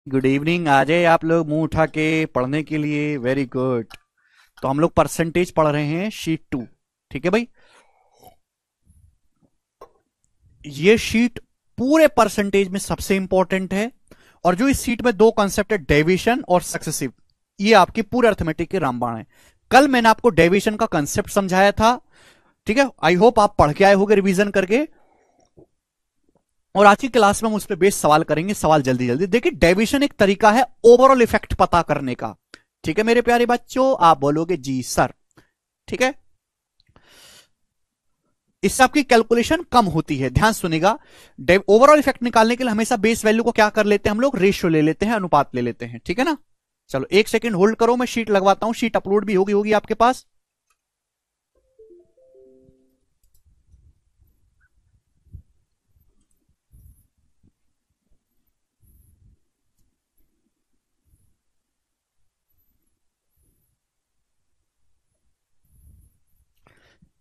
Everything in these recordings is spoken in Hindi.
Good evening. आ जाए आप लोग मुंह उठा के पढ़ने के लिए। Very good. तो हम लोग परसेंटेज पढ़ रहे हैं शीट 2। ठीक है भाई। ये शीट पूरे परसेंटेज में सबसे इंपॉर्टेंट है। और जो इस शीट में दो कॉन्सेप्ट है, डेविएशन और सक्सेसिव, ये आपकी पूरे अर्थमेटिक के रामबाण है। कल मैंने आपको डेविएशन का कंसेप्ट समझाया था। ठीक है, आई होप आप पढ़ के आए होंगे रिवीजन करके। और आज की क्लास में हम उस पर बेस सवाल करेंगे। सवाल जल्दी जल्दी देखिए। डेविएशन एक तरीका है ओवरऑल इफेक्ट पता करने का। ठीक है मेरे प्यारे बच्चों, आप बोलोगे जी सर। ठीक है, इससे आपकी कैलकुलेशन कम होती है। ध्यान सुनेगा। ओवरऑल इफेक्ट निकालने के लिए हमेशा बेस वैल्यू को क्या कर लेते हैं हम लोग, रेशियो ले लेते हैं, अनुपात ले लेते हैं। ठीक है ना। चलो एक सेकंड होल्ड करो, मैं शीट लगवाता हूं। शीट अपलोड भी होगी होगी आपके पास।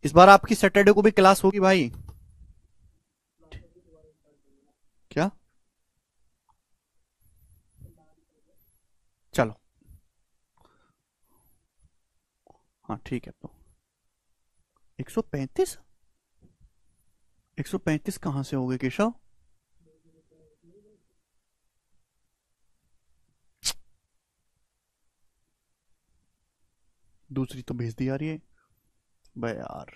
इस बार आपकी सैटरडे को भी क्लास होगी भाई। क्या? चलो, हाँ ठीक है। तो 135, 135 कहां से हो गए केशव? दूसरी तो भेज दी आ रही है बे यार।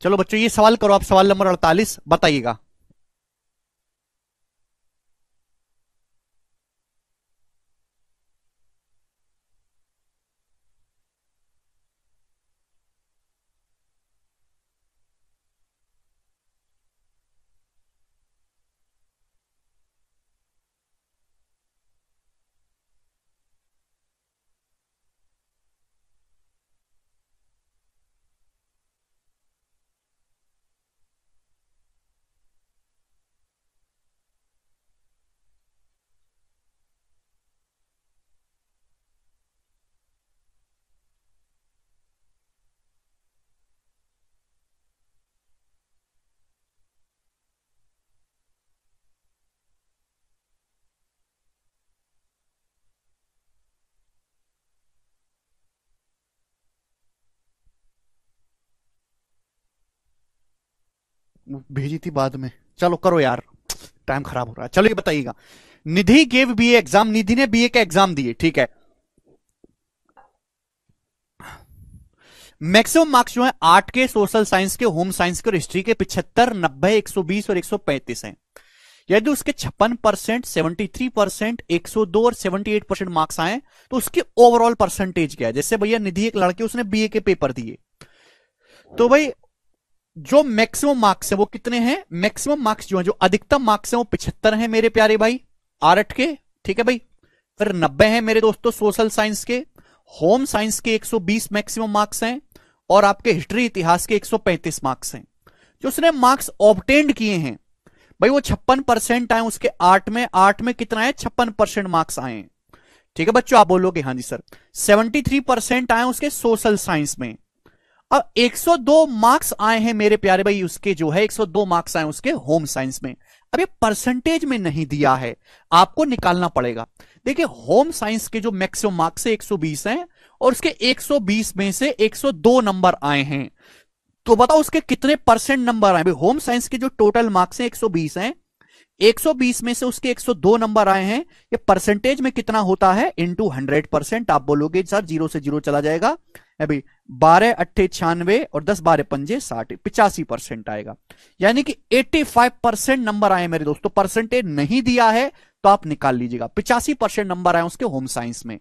चलो बच्चों ये सवाल करो आप। सवाल नंबर 48 बताइएगा। भेजी थी बाद में। चलो करो यार, टाइम खराब हो रहा है। चलो ये बताइएगा। निधि गेव बीए एग्जाम, निधि ने बीए के एग्जाम दिए। ठीक है। मैक्सिमम मार्क्स जो है आर्ट के, सोशल साइंस के, होम साइंस के और हिस्ट्री के 75, 90, 120 और 135 हैं। यदि उसके 56%, 73%, 102 और 78% मार्क्स आए तो उसकी ओवरऑल परसेंटेज क्या है। जैसे भैया निधि एक लड़के, उसने बीए के पेपर दिए, तो भाई जो मैक्सिमम मार्क्स है वो कितने हैं? मैक्सिमम मार्क्स जो है, जो अधिकतम मार्क्स है वो 75 है मेरे प्यारे भाई आर्ट के। ठीक है भाई। फिर 90 है मेरे दोस्तों सोशल साइंस के। होम साइंस के 120 मैक्सिमम मार्क्स हैं। और आपके हिस्ट्री इतिहास के 135 मार्क्स हैं। जो उसने मार्क्स ऑब्टेंड किए हैं भाई, वो 56% आए उसके आर्ट में। आर्ट में कितना है? 56% मार्क्स आए हैं। ठीक है बच्चों, आप बोलोगे हाँ जी सर। 73% आए उसके सोशल साइंस में। अब 102 मार्क्स आए हैं मेरे प्यारे भाई उसके, जो है 102 मार्क्स आए उसके होम साइंस में। अब ये परसेंटेज में नहीं दिया है, आपको निकालना पड़ेगा। देखिए होम साइंस के जो मैक्सिमम मार्क्स है 120 हैं, और उसके 120 में से 102 नंबर आए हैं। तो बताओ उसके कितने परसेंट नंबर आए भाई। होम साइंस के जो टोटल मार्क्स हैं 120 हैं, 120 में से उसके 102 नंबर आए हैं। ये परसेंटेज में कितना होता है? इंटू 100%। आप बोलोगे सर जीरो से जीरो चला जाएगा अभी। 12 अट्ठे 96 और 10 12 पंजे 60, 85% आएगा। यानी कि 85% नंबर आए मेरे दोस्तों। परसेंटेज नहीं दिया है तो आप निकाल लीजिएगा। 85% नंबर आए उसके होम साइंस में,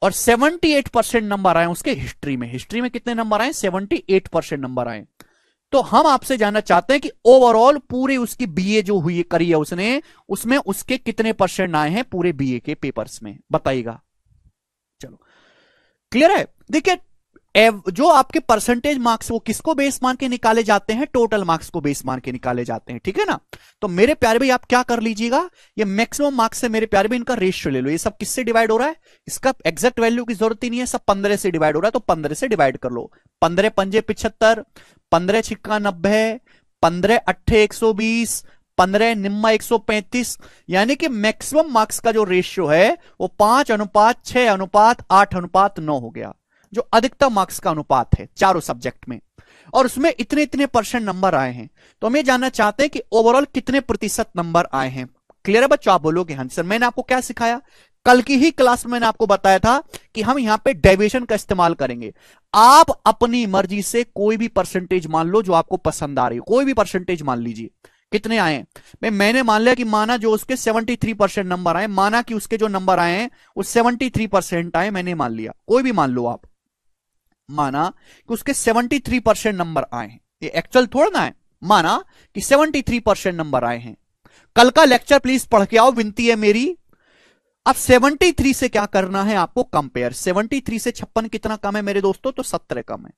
और 78% नंबर आए उसके हिस्ट्री में। हिस्ट्री में कितने नंबर आए? 78% नंबर आए। तो हम आपसे जानना चाहते हैं कि ओवरऑल पूरे उसकी बीए जो हुई करी है उसने, उसमें उसके कितने परसेंट आए हैं पूरे बीए के पेपर्स में, बताइएगा। चलो क्लियर है। देखिए जो आपके परसेंटेज मार्क्स वो किसको बेस मान के निकाले जाते हैं? टोटल मार्क्स को बेस मान के निकाले जाते हैं, ठीक है ना। तो मेरे प्यारे भाई आप क्या कर लीजिएगा, ये मैक्सिमम मार्क्स से मेरे प्यारे भाई इनका रेशियो ले लो। ये सब किससे डिवाइड हो रहा है? इसका एग्जैक्ट वैल्यू की जरूरत ही नहीं है, सब 15 से डिवाइड हो रहा है, तो 15 से डिवाइड कर लो। 15 पंजे 75, 15 छिक्का 90, 15 अट्ठे 120, 15 निम्मा 135, यानी कि मैक्सिमम मार्क्स का जो रेशियो है वो 5:6:8:9 हो गया, जो अधिकतम मार्क्स का अनुपात है चारों सब्जेक्ट में। और उसमें इतने इतने परसेंट नंबर आए हैं, तो हम ये जानना चाहते हैं कि ओवरऑल कितने प्रतिशत नंबर आए हैं। क्लियर है बच्चों? आप बोलोगे हाँ सर। मैंने आपको क्या सिखाया? कल की ही क्लास में मैंने आपको बताया था कि हम यहां पे डेविएशन का इस्तेमाल करेंगे। आप अपनी मर्जी से कोई भी परसेंटेज मान लो जो आपको पसंद आ रही हो, कोई भी परसेंटेज मान लीजिए। कितने आए? मैंने मान लिया कि माना जो उसके 73% नंबर आए, माना कि उसके जो नंबर आए हैं वो 73% आए, मैंने मान लिया, कोई भी मान लो आप। माना कि उसके 73% नंबर आए हैं, ये एक्चुअल थोड़ा ना है, माना कि 73% नंबर आए हैं। कल का लेक्चर प्लीज पढ़ के आओ, विनती है मेरी। अब 73 से क्या करना है आपको? कंपेयर। 73 से 56 कितना कम है मेरे दोस्तों? तो 17 कम है।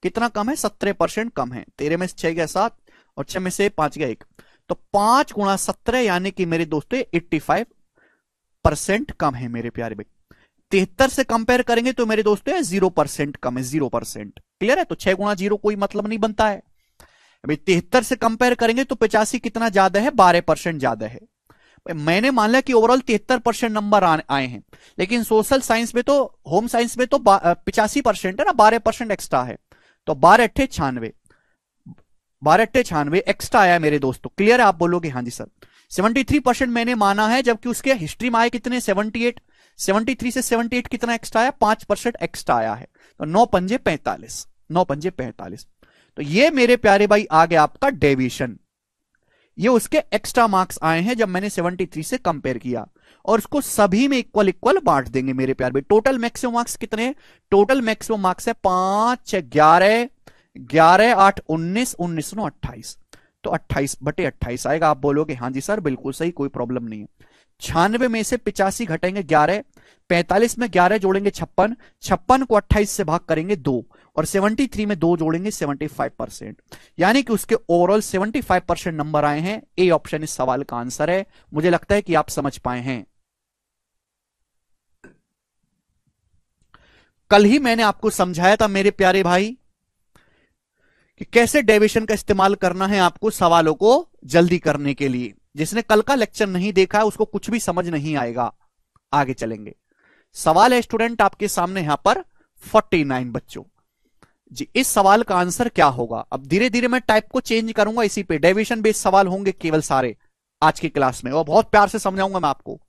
कितना कम है? 17% कम है। 13 में से 6 गया 7 और 6 में से 5 गया 1, तो 5 गुणा 17 यानी कि मेरे दोस्तों 85% कम है मेरे प्यारे भाई। 73 से कंपेयर करेंगे तो मेरे दोस्तों 0% कम है, 0%। क्लियर है? तो 6 गुणा 0 कोई मतलब नहीं बनता है। अभी 73 से कंपेयर करेंगे तो 85 कितना ज्यादा है? 12% ज्यादा है। मैंने मान लिया कि ओवरऑल 73% नंबर आए हैं, लेकिन सोशल साइंस में तो, होम साइंस में तो 85% है ना, 12% एक्स्ट्रा है, तो 12×8 = 96 एक्स्ट्रा आया मेरे दोस्तों। क्लियर है? आप बोलोगे हाँ जी सर। 73% मैंने माना है, जबकि उसके हिस्ट्री में आए कितने? 78। 73 से 78 कितना एक्स्ट्रा आया? 5% एक्स्ट्रा आया है, तो 9×5 = 45। 9×5 = 45। तो ये मेरे प्यारे भाई आ गया आपका डेविएशन। ये उसके एक्स्ट्रा मार्क्स आए हैं जब मैंने 73 से कंपेयर किया, और उसको सभी में इक्वल इक्वल बांट देंगे मेरे प्यारे भाई। टोटल मैक्सिमम मार्क्स कितने? टोटल मैक्सिमम मार्क्स है 5, 11, 11, 8, 19, 19, 9, 28, तो 28/28 आएगा। आप बोलोगे हाँ जी सर बिल्कुल सही, कोई प्रॉब्लम नहीं है। 96 में से 85 घटेंगे 11, 45 में 11 जोड़ेंगे 56, 56 को 28 से भाग करेंगे 2, और 73 में 2 जोड़ेंगे 75%, यानी कि उसके ओवरऑल 75% नंबर आए हैं। ए ऑप्शन इस सवाल का आंसर है। मुझे लगता है कि आप समझ पाए हैं। कल ही मैंने आपको समझाया था मेरे प्यारे भाई कि कैसे डेविएशन का इस्तेमाल करना है आपको सवालों को जल्दी करने के लिए। जिसने कल का लेक्चर नहीं देखा है उसको कुछ भी समझ नहीं आएगा। आगे चलेंगे। सवाल है स्टूडेंट आपके सामने यहां पर 49 बच्चों जी। इस सवाल का आंसर क्या होगा? अब धीरे धीरे मैं टाइप को चेंज करूंगा, इसी पे डेविएशन बेस्ड सवाल होंगे केवल सारे आज की क्लास में, और बहुत प्यार से समझाऊंगा मैं आपको।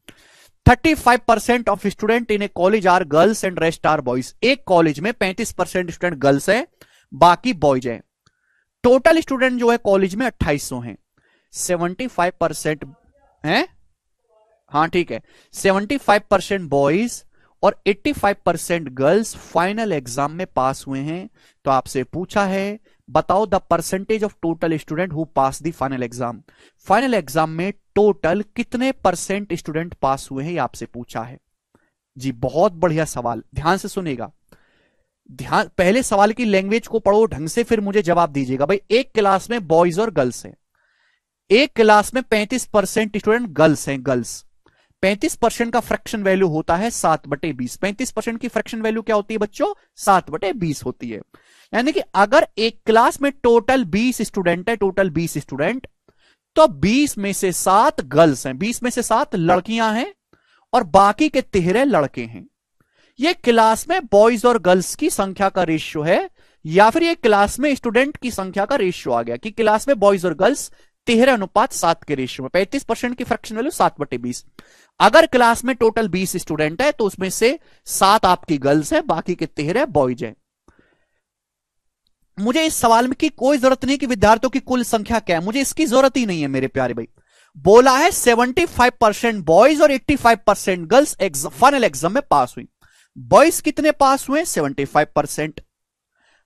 35% of student in a college are girls and rest are boys. एक कॉलेज में 35% स्टूडेंट गर्ल्स है, बाकी बॉयज है। टोटल स्टूडेंट जो है कॉलेज में 2800 हैं। 75% है, हाँ ठीक है, 75% बॉयज और 85% गर्ल्स फाइनल एग्जाम में पास हुए हैं। तो आपसे पूछा है बताओ the percentage of total student who pass the final exam. Final exam में टोटल कितने % स्टूडेंट पास हुए हैं, ये आपसे पूछा है जी। बहुत बढ़िया सवाल, ध्यान से सुनेगा। ध्यान, पहले सवाल की लैंग्वेज को पढ़ो ढंग से, फिर मुझे जवाब दीजिएगा। भाई एक क्लास में बॉयज और गर्ल्स हैं, एक क्लास में 35% स्टूडेंट गर्ल्स हैं। गर्ल्स 35% का फ्रैक्शन वैल्यू होता है 7/20। 35% की फ्रैक्शन वैल्यू क्या होती है बच्चों? 7/20 होती है। यानी कि अगर एक क्लास में टोटल 20 स्टूडेंट है, टोटल 20 स्टूडेंट, तो 20 में से 7 गर्ल्स हैं, 20 में से 7 लड़कियां हैं, और बाकी के 13 लड़के हैं। ये क्लास में बॉयज और गर्ल्स की संख्या का रेशियो है, या फिर ये क्लास में स्टूडेंट की संख्या का रेशियो आ गया कि क्लास में बॉयज और गर्ल्स 13:7 के रेशियो में। 35% की फ्रैक्शन वैल्यू 7/20। अगर क्लास में टोटल 20 स्टूडेंट है तो उसमें से 7 आपकी गर्ल्स है, बाकी के 13 बॉयज है। मुझे इस सवाल में की कोई जरूरत नहीं कि विद्यार्थियों की कुल संख्या क्या है, मुझे इसकी जरूरत ही नहीं है मेरे प्यारे भाई। बोला है 75% बॉयज और 85% गर्ल्स फाइनल एग्जाम में पास हुई। बॉयज कितने पास हुए? 75%।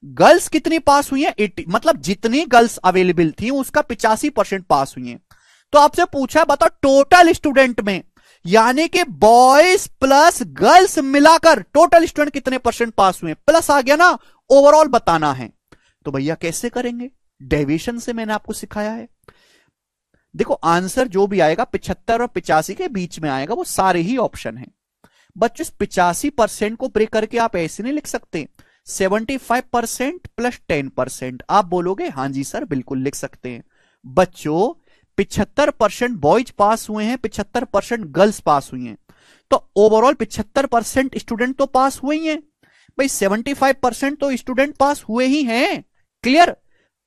गर्ल्स कितनी पास हुई है? 80, मतलब जितनी गर्ल्स अवेलेबल थी उसका 85% पास हुई है। तो आपसे पूछा है बताओ टोटल स्टूडेंट में, यानी कि बॉयज प्लस गर्ल्स मिलाकर टोटल स्टूडेंट कितने % पास हुए? प्लस आ गया ना, ओवरऑल बताना है। तो भैया कैसे करेंगे? डेविएशन से मैंने आपको सिखाया है। देखो आंसर जो भी आएगा 75 और 85 के बीच में आएगा, वो सारे ही ऑप्शन है। बच्चों 85% को ब्रेक करके आप ऐसे नहीं लिख सकते 75% प्लस 10%। आप बोलोगे हाँ जी सर बिल्कुल लिख सकते हैं। बच्चों 75% बॉयज पास हुए हैं, 75% गर्ल्स पास हुई हैं, तो ओवरऑल 75% स्टूडेंट तो पास हुए ही हैं भाई, 75% तो स्टूडेंट पास हुए ही हैं। क्लियर?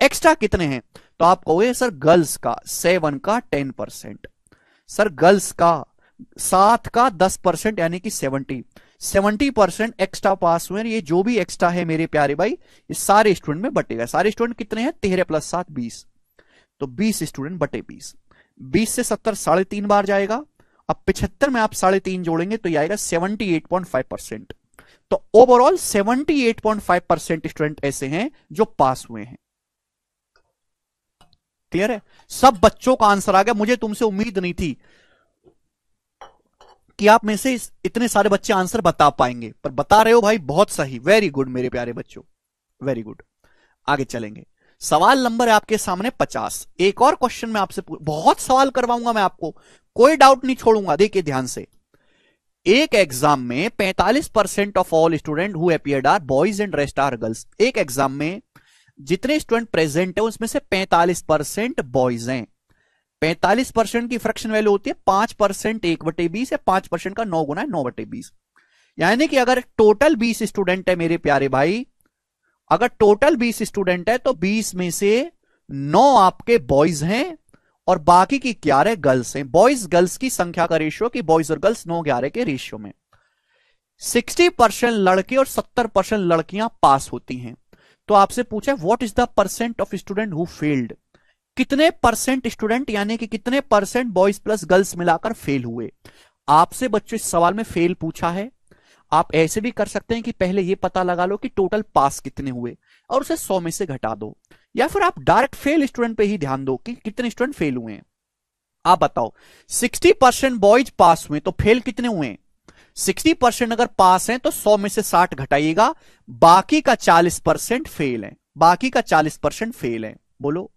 एक्स्ट्रा कितने हैं? तो आप कहोगे सर गर्ल्स का 7 का 10%, सर गर्ल्स का 7 का 10% यानी कि 70% एक्स्ट्रा पास हुए। ये जो भी एक्स्ट्रा है मेरे प्यारे भाई ये सारे स्टूडेंट में बटेगा। सारे स्टूडेंट कितने हैं? 13 प्लस 7 20, तो 20 स्टूडेंट बटे 20। 20 से 70 3.5 बार जाएगा। अब 75 में आप 3.5 जोड़ेंगे तो ये आएगा 78.5%। तो ओवरऑल 78.5% स्टूडेंट ऐसे हैं जो पास हुए हैं। क्लियर है? सब बच्चों का आंसर आ गया। मुझे तुमसे उम्मीद नहीं थी कि आप में से इतने सारे बच्चे आंसर बता पाएंगे, पर बता रहे हो भाई, बहुत सही, वेरी गुड मेरे प्यारे बच्चों, वेरी गुड। आगे चलेंगे। सवाल नंबर है आपके सामने 50। एक और क्वेश्चन मैं आपसे बहुत सवाल करवाऊंगा मैं आपको, कोई डाउट नहीं छोड़ूंगा। देखिए ध्यान से, एक एग्जाम में 45% of all student who appeared are boys and rest are girls. एक एग्जाम में जितने स्टूडेंट प्रेजेंट है उसमें से 45% बॉयज हैं। 45% की फ्रैक्शन वैल्यू होती है 5% 1/20 या 5% का 9 गुना 9/20। यानी कि अगर टोटल 20 स्टूडेंट है मेरे प्यारे भाई, अगर टोटल 20 स्टूडेंट है तो 20 में से 9 आपके बॉयज हैं और बाकी की 11 गर्ल्स हैं। बॉयज गर्ल्स की संख्या का रेशियो कि बॉयज और गर्ल्स 9-11 के रेशियो में 60% लड़के और 70% लड़कियां पास होती हैं। तो आपसे पूछा what is the percent of student who failed, कितने परसेंट स्टूडेंट यानी कि कितने परसेंट बॉयज प्लस गर्ल्स मिलाकर फेल हुए। आपसे बच्चों इस सवाल में फेल पूछा है। आप ऐसे भी कर सकते हैं कि पहले ये पता लगा लो कि टोटल पास कितने हुए और उसे 100 में से घटा दो, या फिर आप डायरेक्ट फेल स्टूडेंट पे ही ध्यान दो कि कितने स्टूडेंट फेल हुए हैं। आप बताओ 60% बॉयज पास हुए तो फेल कितने हुए? 60% अगर पास हैं तो 100 में से 60 घटाइएगा, बाकी का 40% फेल है। बाकी का 40% फेल है। बोलो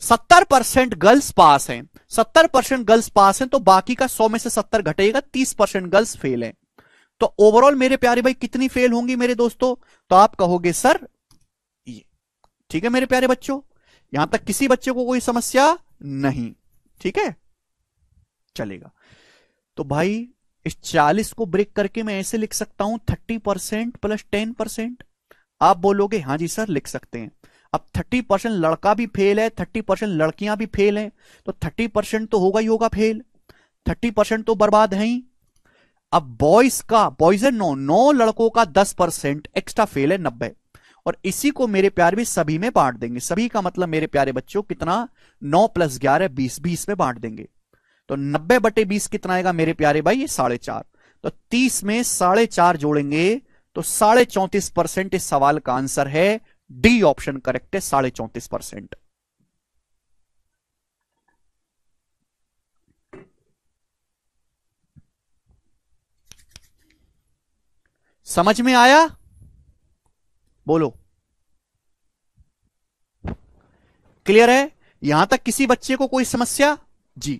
70% गर्ल्स पास हैं, 70% गर्ल्स पास हैं तो बाकी का 100 में से 70 घटेगा, 30% गर्ल्स फेल हैं। तो ओवरऑल मेरे प्यारे भाई कितनी फेल होंगी मेरे दोस्तों? तो आप कहोगे सर ये। ठीक है मेरे प्यारे बच्चों, यहां तक किसी बच्चे को कोई समस्या नहीं? ठीक है चलेगा। तो भाई इस 40 को ब्रेक करके मैं ऐसे लिख सकता हूं 30% प्लस 10%। आप बोलोगे हाँ जी सर लिख सकते हैं। अब 30% लड़का भी फेल है, 30% लड़कियां भी फेल हैं, तो 30% तो होगा ही होगा फेल, 30% तो बर्बाद है ही। अब बॉयज का, बॉयज है 9 लड़कों का 10% एक्स्ट्रा फेल है 90, और इसी को मेरे प्यारे भी सभी में बांट देंगे। सभी का मतलब मेरे प्यारे बच्चों कितना? 9 + 11 20, 20 में बांट देंगे तो 90/20 कितना आएगा मेरे प्यारे भाई? ये 4.5। तो 30 में 4.5 जोड़ेंगे तो 34.5% इस सवाल का आंसर है। डी ऑप्शन करेक्ट है, 34.5%। समझ में आया? बोलो क्लियर है? यहां तक किसी बच्चे को कोई समस्या? जी।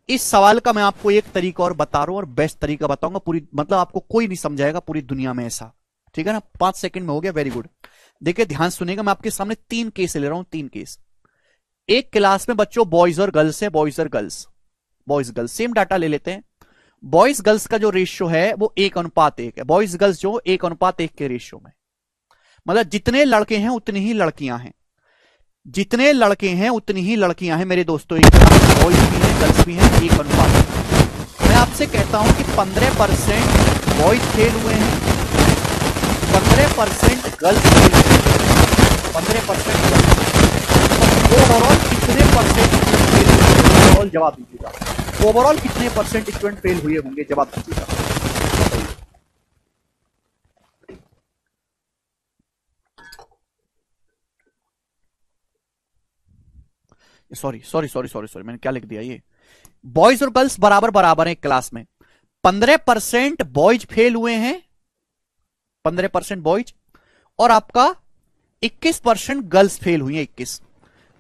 इस सवाल का मैं आपको एक तरीका और बता रहा हूं और बेस्ट तरीका बताऊंगा, पूरी मतलब आपको कोई नहीं समझाएगा पूरी दुनिया में ऐसा। ठीक है ना? 5 सेकंड में हो गया, वेरी गुड। देखिए ध्यान सुनिएगा, मैं आपके सामने 3 केस ले रहा हूं, 3 केस। एक क्लास में बच्चों बॉयज और गर्ल्स है, बॉयज और girls, boys girls same data ले लेते हैं। बॉयज गर्ल्स का जो रेशियो है वो 1:1 है। बॉयज गर्ल्स जो 1:1 के रेशियो में, मतलब जितने लड़के हैं उतनी ही लड़कियां हैं, जितने लड़के हैं उतनी ही लड़कियां हैं मेरे दोस्तों। एक बॉयज भी हैं गर्ल्स भी हैं, 1:1। मैं आपसे कहता हूं कि 15% बॉयज फेल हुए हैं, 15% गर्ल्स फेल हुए हैं, 15% ओवरऑल कितने परसेंट फेल हुए? ओवरऑल जवाब दीजिएगा, ओवरऑल कितने परसेंट स्टूडेंट फेल हुए होंगे? जवाब दीजिएगा। सॉरी मैंने क्या लिख दिया? ये बॉयज और गर्ल्स बराबर बराबर हैं क्लास में। 15% बॉयज फेल हुए हैं, 15% बॉयज, और आपका 21% गर्ल्स फेल हुई है, 21।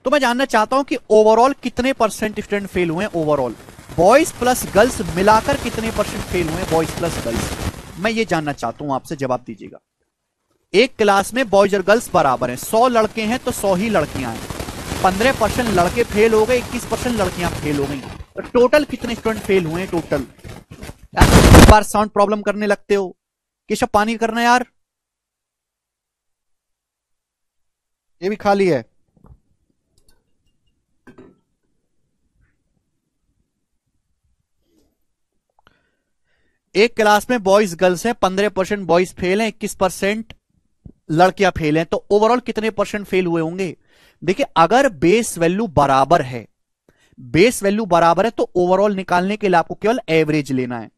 तो मैं जानना चाहता हूं कि ओवरऑल कितने परसेंट स्टूडेंट फेल हुए हैं, ओवरऑल बॉयज प्लस गर्ल्स मिलाकर कितने परसेंट फेल हुए हैं, बॉयज प्लस गर्ल्स। मैं ये जानना चाहता हूं, आपसे जवाब दीजिएगा। एक क्लास में बॉयज और गर्ल्स बराबर हैं, 100 लड़के हैं तो 100 ही लड़कियां हैं। 15% लड़के फेल हो गए, 21% लड़कियां फेल हो गई, तो टोटल कितने स्टूडेंट फेल हुए हैं टोटल। एक बार साउंड प्रॉब्लम करने लगते हो, केशव पानी करना यार, ये भी खाली है। एक क्लास में बॉयज गर्ल्स हैं, 15% बॉयज फेल हैं, 21% लड़कियां फेल हैं, तो ओवरऑल कितने परसेंट फेल हुए होंगे। देखिए अगर बेस वैल्यू बराबर है, बेस वैल्यू बराबर है तो ओवरऑल निकालने के लिए आपको केवल एवरेज लेना है।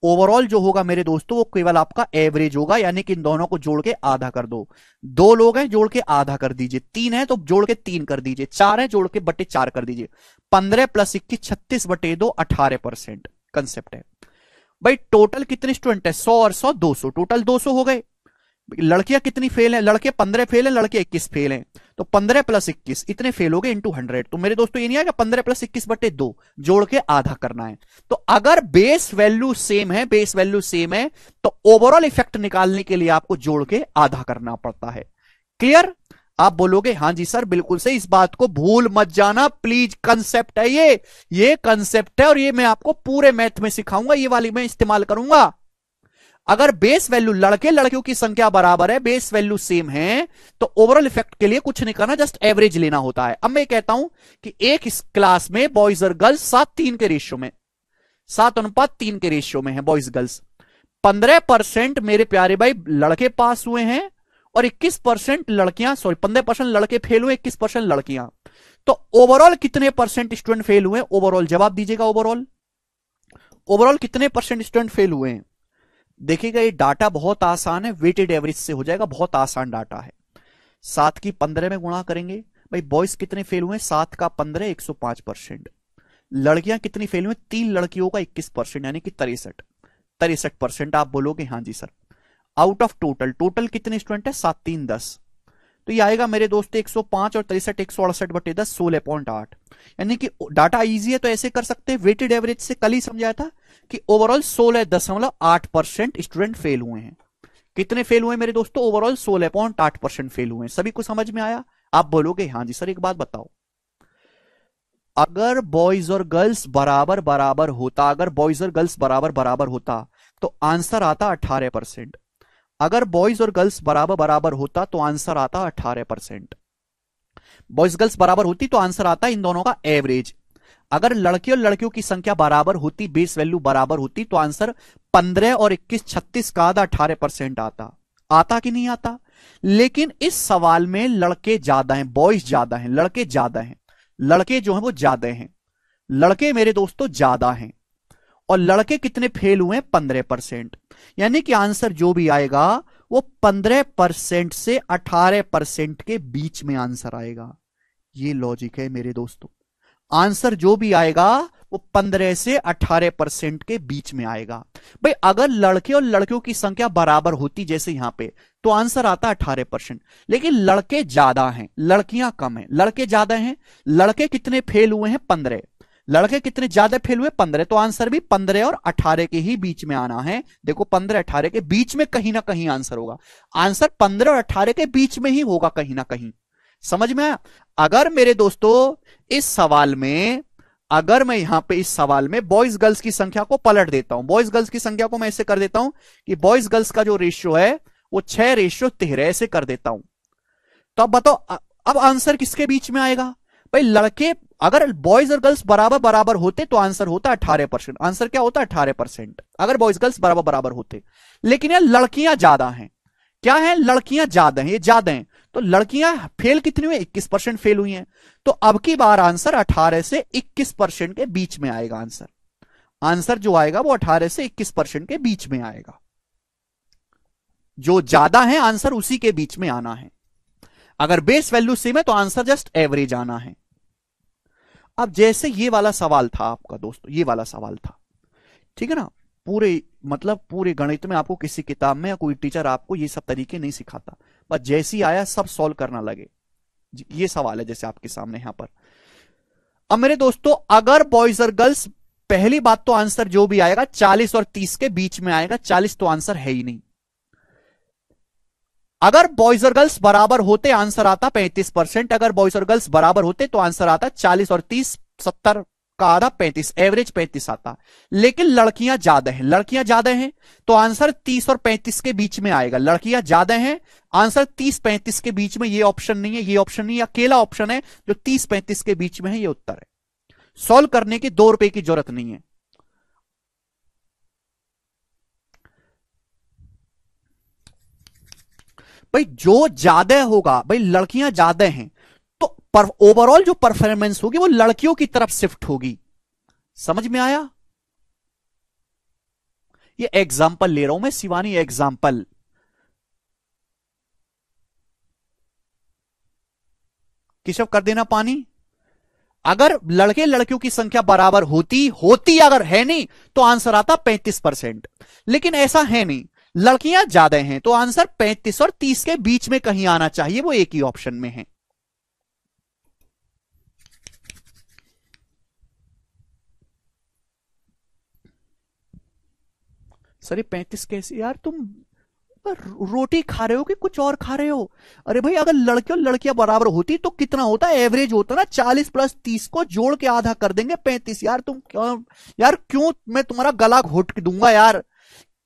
ओवरऑल जो होगा मेरे दोस्तों वो केवल आपका एवरेज होगा, यानी कि इन दोनों को जोड़ के आधा कर दो। 2 लोग हैं जोड़ के आधा कर दीजिए, 3 है तो जोड़ के 3 कर दीजिए, 4 है जोड़ के बटे 4 कर दीजिए। 15 + 21 36 बटे 2 18% कंसेप्ट है भाई। टोटल कितने स्टूडेंट है, 100 और 100 200, टोटल 200 हो गए। लड़कियां कितनी फेल हैं, लड़के 15 फेल हैं, लड़के 21 फेल हैं, तो 15 + 21 इतने फेल हो गए इंटू 100। तो मेरे दोस्तों ये नहीं आएगा 15 + 21 बटे 2 जोड़ के आधा करना है। तो अगर बेस वैल्यू सेम है, बेस वैल्यू सेम है, तो ओवरऑल इफेक्ट निकालने के लिए आपको जोड़ के आधा करना पड़ता है। क्लियर। आप बोलोगे हाँ जी सर बिल्कुल सही, इस बात को भूल मत जाना प्लीज, कंसेप्ट है ये कंसेप्ट है, और ये मैं आपको पूरे मैथ में सिखाऊंगा, ये वाली मैं इस्तेमाल करूंगा। अगर बेस वैल्यू लड़के लड़कियों की संख्या बराबर है, बेस वैल्यू सेम है, तो ओवरऑल इफेक्ट के लिए कुछ नहीं करना, जस्ट एवरेज लेना होता है। अब मैं कहता हूं कि एक इस क्लास में बॉयज और गर्ल्स 7:3 के रेशियो में, 7:3 के रेशियो में है बॉयज गर्ल्स। 15% मेरे प्यारे भाई लड़के पास हुए हैं और 21% लड़कियां, सॉरी 15% लड़के फेल हुए, 21% लड़कियां। तो ओवरऑल कितने परसेंट स्टूडेंट फेल हुए, ओवरऑल जवाब दीजिएगा। ओवरऑल ओवरऑल कितने परसेंट स्टूडेंट फेल हुए हैं। देखिएगा ये डाटा बहुत आसान है, वेटेड एवरेज से हो जाएगा, बहुत आसान डाटा है। 7 की 15 में गुणा करेंगे भाई, बॉयज कितने फेल हुए, 7 का 15 105%। लड़कियां कितनी फेल हुई, 3 लड़कियों का 21%, यानी कि 63%। आप बोलोगे हाँ जी सर। आउट ऑफ टोटल कितने स्टूडेंट है, 7 3 10, तो ये आएगा मेरे दोस्तों 105 और 63 168 बटे 10 16.8। यानी कि डाटा इजी है तो ऐसे कर सकते हैं, वेटेड एवरेज से कल ही समझाया था कि ओवरऑल 16.8% स्टूडेंट फेल हुए हैं। कितने फेल हुए मेरे दोस्तों, ओवरऑल 16.8% फेल हुए हैं। सभी को समझ में आया। आप बोलोगे हाँ जी सर। एक बात बताओ, अगर बॉयज और गर्ल्स बराबर बराबर होता, अगर बॉयज और गर्ल्स बराबर बराबर होता तो आंसर आता 18%। अगर बॉयज और गर्ल्स बराबर बराबर होता तो आंसर आता 18%। बॉयज गर्ल्स बराबर होती तो आंसर आता इन दोनों का एवरेज। अगर लड़के और लड़कियों की संख्या बराबर होती, बेस वैल्यू बराबर होती, तो आंसर 15 और 21 36 का आधा 18% आता कि नहीं आता। लेकिन इस सवाल में लड़के ज्यादा हैं, बॉयज ज्यादा हैं, लड़के ज्यादा हैं, लड़के जो हैं वो ज्यादा हैं, लड़के मेरे दोस्तों ज्यादा हैं। और लड़के कितने फेल हुए हैं, 15%। यानी कि आंसर जो भी आएगा वो 15% से 18% के बीच में आंसर आएगा। ये लॉजिक है मेरे दोस्तों। आंसर जो भी आएगा वो 15 से 18% के बीच में आएगा। भाई अगर लड़के और लड़कियों की संख्या बराबर होती जैसे यहां पे, तो आंसर आता 18%। लेकिन लड़के ज्यादा हैं, लड़कियां कम हैं। लड़के ज्यादा हैं, लड़के कितने फेल हुए हैं, 15। लड़के कितने ज्यादा फेल हुए, 15। तो आंसर भी 15 और 18 के ही बीच में आना है। देखो 15 18 के बीच में कहीं ना कहीं आंसर होगा। आंसर 15 और 18 के बीच में ही होगा कहीं ना कहीं। समझ में आया। अगर मेरे दोस्तों इस सवाल में, अगर मैं यहां पे इस सवाल में बॉयज गर्ल्स की संख्या को पलट देता हूं, बॉयज गर्ल्स की संख्या को मैं ऐसे कर देता हूं कि बॉयज गर्ल्स का जो रेशियो है वो 6:13 ऐसे कर देता हूं, तो अब बताओ अब आंसर किसके बीच में आएगा। भाई लड़के, अगर बॉयज और गर्ल्स बराबर बराबर होते तो आंसर होता 18%। आंसर क्या होता 18% अगर बॉयज गर्ल्स बराबर बराबर होते। लेकिन यार लड़कियां ज्यादा हैं, क्या है, लड़कियां ज्यादा हैं, ये ज्यादा हैं। तो लड़कियां फेल कितनी हुई, 21% फेल हुई हैं। तो अब की बार आंसर 18 से 21% के बीच में आएगा। आंसर जो आएगा वो 18 से 21% के बीच में आएगा। जो ज्यादा है आंसर उसी के बीच में आना है। अगर बेस वैल्यू सेम है तो आंसर जस्ट एवरेज आना है। अब जैसे ये वाला सवाल था आपका दोस्तों, ये वाला सवाल था, ठीक है ना। पूरे मतलब पूरे गणित में आपको किसी किताब में या कोई टीचर आपको ये सब तरीके नहीं सिखाता। बस जैसे ही आया सब सॉल्व करना लगे। ये सवाल है जैसे आपके सामने यहां पर। अब मेरे दोस्तों अगर बॉयज और गर्ल्स, पहली बात तो आंसर जो भी आएगा 40 और 30 के बीच में आएगा, 40 तो आंसर है ही नहीं। अगर बॉयज और गर्ल्स बराबर होते आंसर आता 35%, अगर बॉयज और गर्ल्स बराबर होते तो आंसर आता 40 और 30, 70 का आधा 35, एवरेज 35 आता। लेकिन लड़कियां ज्यादा हैं, लड़कियां ज्यादा हैं तो आंसर 30 और 35 के बीच में आएगा। लड़कियां ज्यादा हैं, आंसर 30-35 के बीच में, ये ऑप्शन नहीं है, ये ऑप्शन नहीं है, अकेला ऑप्शन है जो 30-35 के बीच में है, ये उत्तर है। सॉल्व करने की 2 रुपए की जरूरत नहीं है। भाई जो ज्यादा होगा, भाई लड़कियां ज्यादा हैं तो ओवरऑल जो परफॉर्मेंस होगी वो लड़कियों की तरफ शिफ्ट होगी। समझ में आया? ये एग्जाम्पल ले रहा हूं मैं शिवानी, एग्जाम्पल। केशव कर देना पानी। अगर लड़के लड़कियों की संख्या बराबर होती होती अगर है नहीं तो आंसर आता 35%, लेकिन ऐसा है नहीं, लड़कियां ज्यादा हैं तो आंसर 35 और 30 के बीच में कहीं आना चाहिए, वो एक ही ऑप्शन में है। सर ये 35 कैसे यार, तुम रोटी खा रहे हो कि कुछ और खा रहे हो? अरे भाई अगर लड़के और लड़कियां बराबर होती तो कितना होता, एवरेज होता ना, 40 प्लस 30 को जोड़ के आधा कर देंगे 35। यार तुम क्यों, यार क्यों मैं तुम्हारा गला घोट दूंगा यार।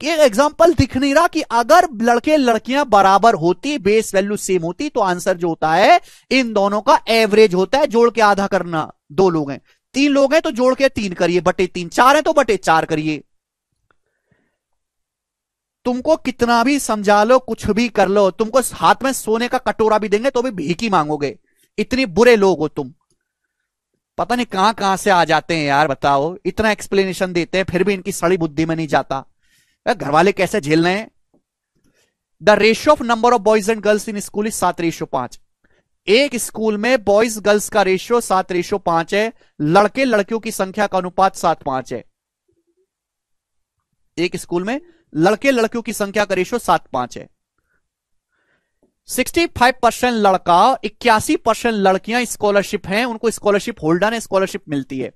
एक एग्जांपल दिख नहीं रहा कि अगर लड़के लड़कियां बराबर होती, बेस वैल्यू सेम होती तो आंसर जो होता है इन दोनों का एवरेज होता है, जोड़ के आधा करना। 2 लोग हैं, 3 लोग हैं तो जोड़ के 3 करिए बटे 3, 4 है तो बटे 4 करिए। तुमको कितना भी समझा लो, कुछ भी कर लो, तुमको हाथ में सोने का कटोरा भी देंगे तो भी भीख ही मांगोगे, इतनी बुरे लोग हो तुम। पता नहीं कहां कहां से आ जाते हैं यार, बताओ इतना एक्सप्लेनेशन देते हैं फिर भी इनकी सड़ी बुद्धि में नहीं जाता। घर वाले कैसे झेल रहे हैं। The ratio of number of boys and girls in school is 7:5। एक स्कूल में बॉयज गर्ल्स का रेशियो 7:5 है, लड़के लड़कियों की संख्या का अनुपात 7:5 है। एक स्कूल में लड़के लड़कियों की संख्या का रेशियो 7:5 है। 65% लड़का, 81% लड़कियां स्कॉलरशिप हैं, उनको स्कॉलरशिप होल्डर है, स्कॉलरशिप मिलती है।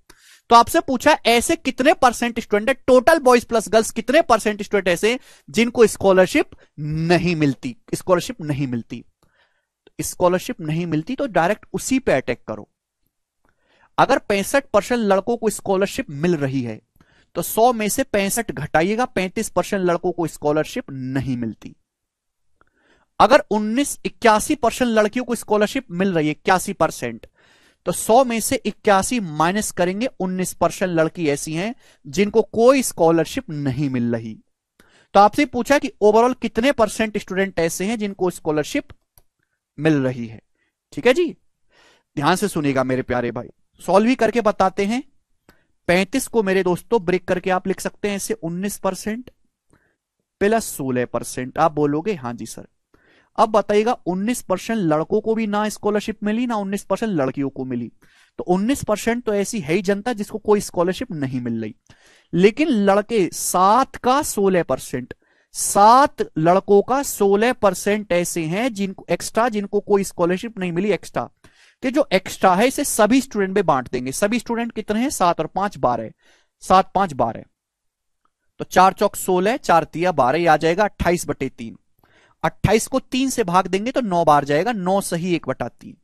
तो आपसे पूछा ऐसे कितने परसेंट स्टूडेंट है, टोटल बॉयज प्लस गर्ल्स कितने परसेंट स्टूडेंट ऐसे जिनको स्कॉलरशिप नहीं मिलती, स्कॉलरशिप नहीं मिलती। स्कॉलरशिप नहीं मिलती तो डायरेक्ट उसी पे अटैक करो। अगर 65% लड़कों को स्कॉलरशिप मिल रही है तो 100 में से 65 घटाइएगा, 35% लड़कों को स्कॉलरशिप नहीं मिलती। अगर 81% लड़कियों को स्कॉलरशिप मिल रही है, 81%, तो 100 में से 81 माइनस करेंगे, 19% लड़की ऐसी हैं जिनको कोई स्कॉलरशिप नहीं मिल रही। तो आपसे पूछा कि ओवरऑल कितने परसेंट स्टूडेंट ऐसे हैं जिनको स्कॉलरशिप मिल रही है। ठीक है जी, ध्यान से सुनिएगा मेरे प्यारे भाई, सॉल्व ही करके बताते हैं। 35 को मेरे दोस्तों ब्रेक करके आप लिख सकते हैं ऐसे 19% प्लस 16%। आप बोलोगे हाँ जी सर। अब बताइएगा 19% लड़कों को भी ना स्कॉलरशिप मिली, ना 19% लड़कियों को मिली, तो 19% तो ऐसी है ही जनता जिसको कोई स्कॉलरशिप नहीं मिल रही। लेकिन लड़के 7 का 16%, 7 लड़कों का 16% ऐसे हैं जिनको एक्स्ट्रा, जिनको कोई स्कॉलरशिप नहीं मिली एक्स्ट्रा। कि जो एक्स्ट्रा है इसे सभी स्टूडेंट में बांट देंगे। सभी स्टूडेंट कितने हैं, 7 और 5 12, 7 5 12, तो 4 चौक 16, 4 तिया 12, आ जाएगा 28/3। 28 को 3 से भाग देंगे तो 9 बार जाएगा, 9 सही 1/3।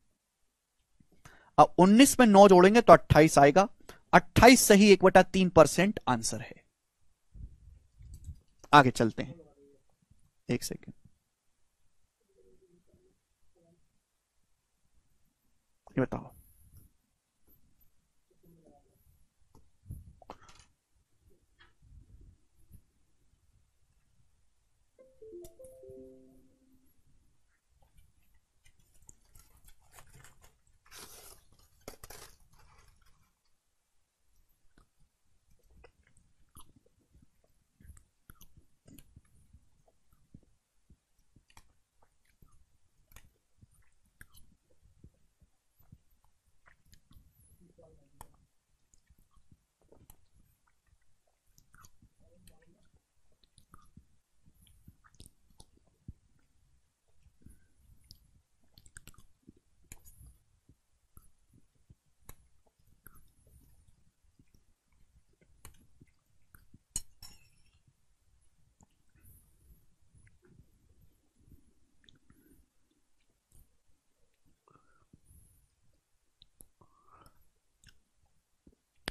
अब 19 में 9 जोड़ेंगे तो 28 आएगा, 28 सही 1/3% आंसर है। आगे चलते हैं, एक सेकेंड, ये बताओ।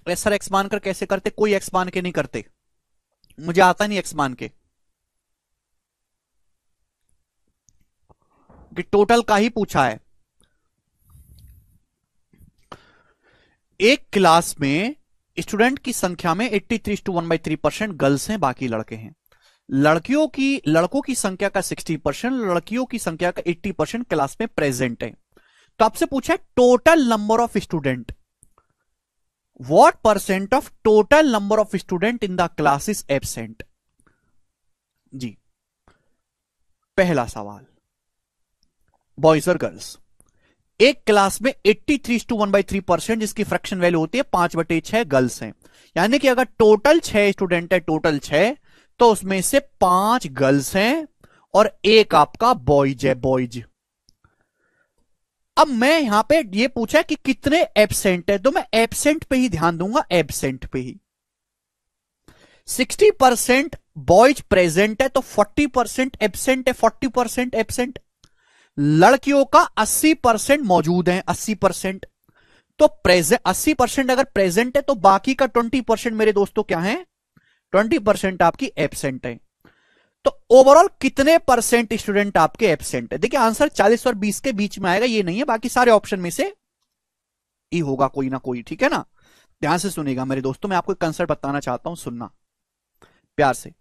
सर एक्स मान कर कैसे करते? कोई एक्स मान के नहीं करते, मुझे आता नहीं एक्स मान के, कि टोटल का ही पूछा है। एक क्लास में स्टूडेंट की संख्या में 83:1/3% गर्ल्स हैं, बाकी लड़के हैं। लड़कों की संख्या का 60%, लड़कियों की संख्या का 80% क्लास में प्रेजेंट है। तो आपसे पूछा है total number of student, what percent of total number of student in the class is absent. जी, पहला सवाल, बॉयज और गर्ल्स, एक क्लास में 83:1/3% जिसकी फ्रैक्शन वैल्यू होती है 5/6 गर्ल्स हैं। यानी कि अगर टोटल 6 स्टूडेंट है, टोटल 6, तो उसमें से 5 गर्ल्स हैं और एक आपका बॉयज है, बॉयज। अब मैं यहां पे ये पूछा कि कितने एब्सेंट है, तो मैं एब्सेंट पे ही ध्यान दूंगा, एब्सेंट पे ही। 60% बॉयज प्रेजेंट है तो 40% एब्सेंट है, 40% एब्सेंट। लड़कियों का 80% मौजूद है, 80%। तो 80% अगर प्रेजेंट है तो बाकी का 20% मेरे दोस्तों क्या है? 20% आपकी एब्सेंट है। तो ओवरऑल कितने परसेंट स्टूडेंट आपके एब्सेंट है? देखिए आंसर 40 और 20 के बीच में आएगा, ये नहीं है, बाकी सारे ऑप्शन में से ही होगा कोई ना कोई, ठीक है ना। ध्यान से सुनिएगा मेरे दोस्तों, मैं आपको एक कंसेप्ट बताना चाहता हूं, सुनना प्यार से।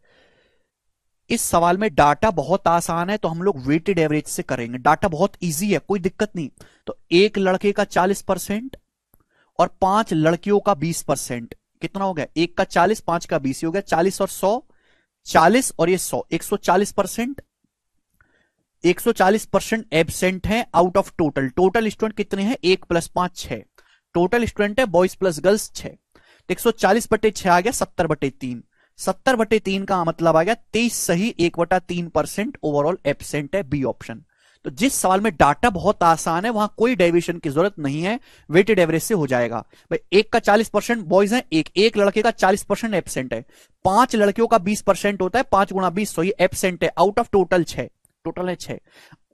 इस सवाल में डाटा बहुत आसान है तो हम लोग वेटेड एवरेज से करेंगे, डाटा बहुत इजी है, कोई दिक्कत नहीं। तो एक लड़के का 40% और 5 लड़कियों का 20%, कितना हो गया? एक का 40, 5 का 20, हो गया 40 और 100, 40 और ये 100, 140%। 140% एब्सेंट है out of total. Total student कितने हैं? 1 + 5 6, टोटल स्टूडेंट है बॉयज प्लस गर्ल्स 6। 140/6 आ गया 70/3, 70/3 का मतलब आ गया 23 सही, 1/3% ओवरऑल एब्सेंट है, बी ऑप्शन। तो जिस सवाल में डाटा बहुत आसान है वहां कोई डेविएशन की जरूरत नहीं है, वेटेड एवरेज से हो जाएगा। भाई एक का 40% बॉयज है, एक लड़के का 40% एब्सेंट है, 5 लड़कियों का 20% होता है, 5 × 20 सही एब्सेंट है आउट ऑफ टोटल 6, टोटल है 6।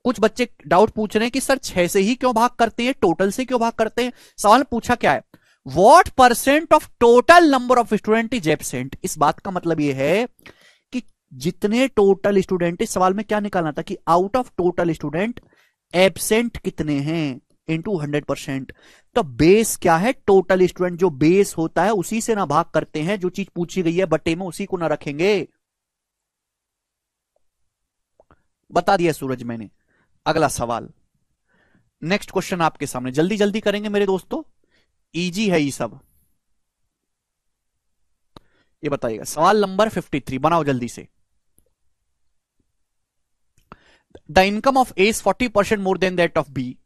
कुछ बच्चे डाउट पूछ रहे हैं कि सर 6 से ही क्यों भाग करते हैं, टोटल से क्यों भाग करते हैं? सवाल पूछा क्या है? What percent of total number of student is absent. इस बात का मतलब यह है कि जितने टोटल स्टूडेंट, इस सवाल में क्या निकालना था कि out of total student absent कितने हैं इनटू 100%। तो बेस क्या है? टोटल स्टूडेंट, जो बेस होता है उसी से ना भाग करते हैं, जो चीज पूछी गई है बटे में उसी को ना रखेंगे। बता दिया सूरज मैंने। अगला सवाल, नेक्स्ट क्वेश्चन आपके सामने, जल्दी जल्दी करेंगे मेरे दोस्तों, इजी है ये सब। ये बताइएगा सवाल नंबर 53, बनाओ जल्दी से। The income of A is 40% more than that of B.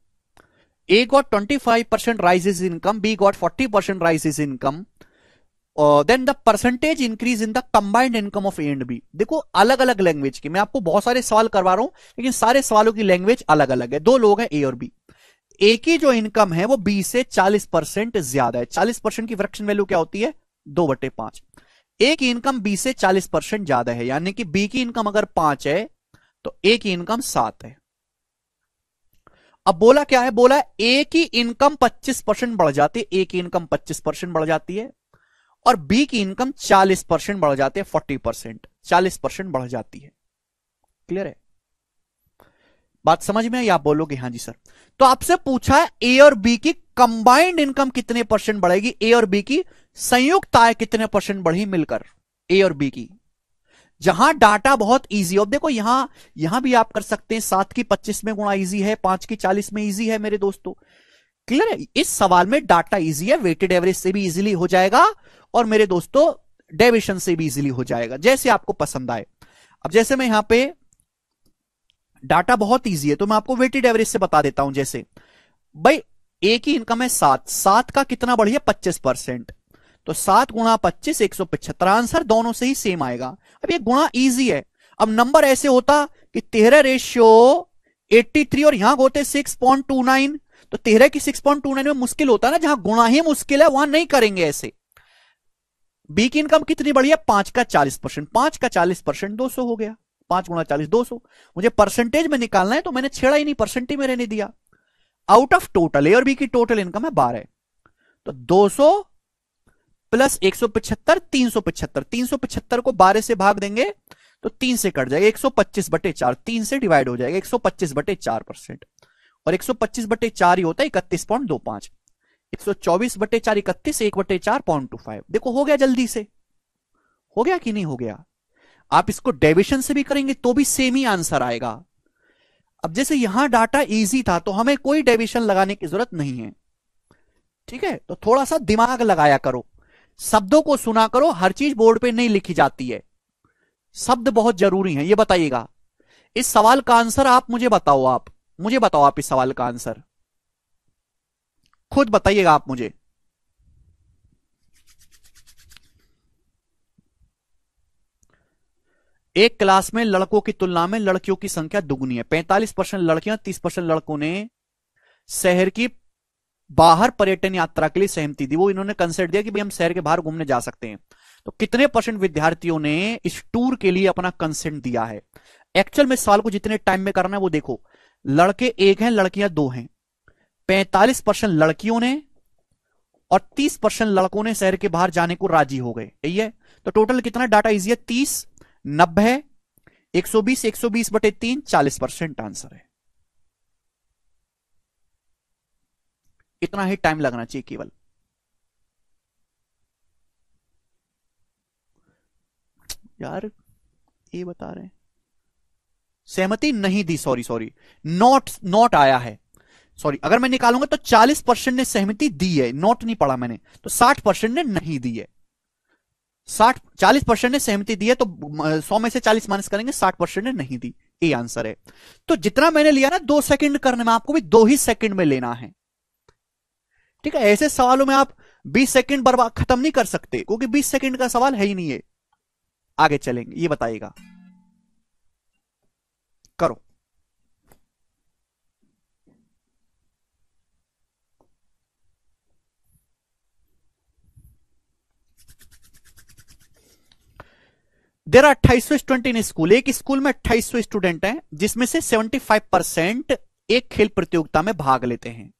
A got 25% rise is income, B got 40% rise is income, then the percentage increase in the combined income of A and B. देखो अलग अलग लैंग्वेज की, मैं आपको बहुत सारे सवाल करवा रहा हूं लेकिन सारे सवालों की लैंग्वेज अलग अलग है। दो लोग हैं ए और बी, ए की जो इनकम है वो बी से 40% ज्यादा है। 40% की फ्रैक्शन वैल्यू क्या होती है? 2/5। ए की इनकम बी से 40% ज्यादा है, यानी कि बी की इनकम अगर 5 है तो ए की इनकम 7 है। अब बोला क्या है? बोला ए की इनकम 25% बढ़ जाती है, ए की इनकम 25% बढ़ जाती है, और बी की इनकम 40% बढ़ जाती है, 40%, 40% बढ़ जाती है। क्लियर है? बात समझ में आई? आप बोलोगे हाँ जी सर। तो आपसे पूछा है ए और बी की कंबाइंड इनकम कितने परसेंट बढ़ेगी, ए और बी की संयुक्त आय कितने परसेंट बढ़ी मिलकर, ए और बी की। जहां डाटा बहुत इजी, अब देखो यहां भी आप कर सकते हैं, 7 की 25 में गुणा इजी है, 5 की 40 में इजी है मेरे दोस्तों। क्लियर है? इस सवाल में डाटा इजी है, वेटेड एवरेज से भी इजीली हो जाएगा और मेरे दोस्तों डेविएशन से भी इजीली हो जाएगा, जैसे आपको पसंद आए। अब जैसे मैं यहां पे डाटा बहुत इजी है तो मैं आपको वेटेड एवरेज से बता देता हूं। जैसे भाई ए की इनकम है 7, 7 का कितना बढ़िया? 25%, तो 7 × 25 175। आंसर दोनों से ही सेम आएगा। अब ये गुणा इजी है। अब नंबर ऐसे होता कि 13:83 और यहां होते 6.29, तो 13 की 6.29 में मुश्किल होता है ना, जहां गुणा ही मुश्किल है वहां नहीं करेंगे ऐसे। बी की इनकम कितनी बढ़िया? 5 का 40%, 5 का 40% 200 हो गया, 5 × 40 200। मुझे परसेंटेज में निकालना है तो मैंने छेड़ा ही नहीं, परसेंटेज में रहने दिया। आउट ऑफ टोटल ए और बी की टोटल इनकम है 12, तो 200 प्लस 175, 375, 375 को 12 से भाग देंगे तो 3 से कट जाएगा, 125/4, 3 से डिवाइड हो जाएगा, 125/4%। और 125/4 ही होता है 31.25, 124/4 31, 1/4.25। देखो हो गया, जल्दी से हो गया कि नहीं हो गया। आप इसको डेविशन से भी करेंगे तो भी सेम ही आंसर आएगा। अब जैसे यहां डाटा इजी था तो हमें कोई डेविशन लगाने की जरूरत नहीं है, ठीक है। तो थोड़ा सा दिमाग लगाया करो, शब्दों को सुना करो, हर चीज बोर्ड पे नहीं लिखी जाती है, शब्द बहुत जरूरी है। ये बताइएगा इस सवाल का आंसर, आप मुझे बताओ, आप मुझे बताओ, आप इस सवाल का आंसर खुद बताइएगा आप मुझे। एक क्लास में लड़कों की तुलना में लड़कियों की संख्या दुगनी है, 45% लड़कियां, 30% लड़कों ने शहर की बाहर पर्यटन यात्रा के लिए सहमति दी। वो इन्होंने कंसेंट दिया कि भाई हम शहर के बाहर घूमने जा सकते हैं। तो कितने % विद्यार्थियों ने इस टूर के लिए अपना कंसेंट दिया है। एक्चुअल में सवाल को जितने टाइम में करना है वो देखो, लड़के 1 हैं, लड़कियां 2 हैं, 45% लड़कियों ने और 30% लड़कों ने शहर के बाहर जाने को राजी हो गए, यही है। तो टोटल कितना डाटा इजी है, 30, 90, 120, 120/3, 40% आंसर है। इतना ही टाइम लगना चाहिए केवल। यार ये बता रहे हैं सहमति नहीं दी, सॉरी नॉट आया है, सॉरी। अगर मैं निकालूंगा तो 40% ने सहमति दी है, नॉट नहीं पढ़ा मैंने, तो 60% ने नहीं दी है। 40% ने सहमति दी है तो 100 में से 40 माइनस करेंगे, 60% ने नहीं दी, ये आंसर है। तो जितना मैंने लिया ना 2 सेकंड करने में, आपको भी 2 ही सेकंड में लेना है, ठीक है। ऐसे सवालों में आप 20 सेकंड बर्बाद खत्म नहीं कर सकते, क्योंकि 20 सेकंड का सवाल है ही नहीं है। आगे चलेंगे, ये बताइएगा, करो। There are 2800 student in school, एक स्कूल में 2800 स्टूडेंट हैं, जिसमें से 75% एक खेल प्रतियोगिता में भाग लेते हैं।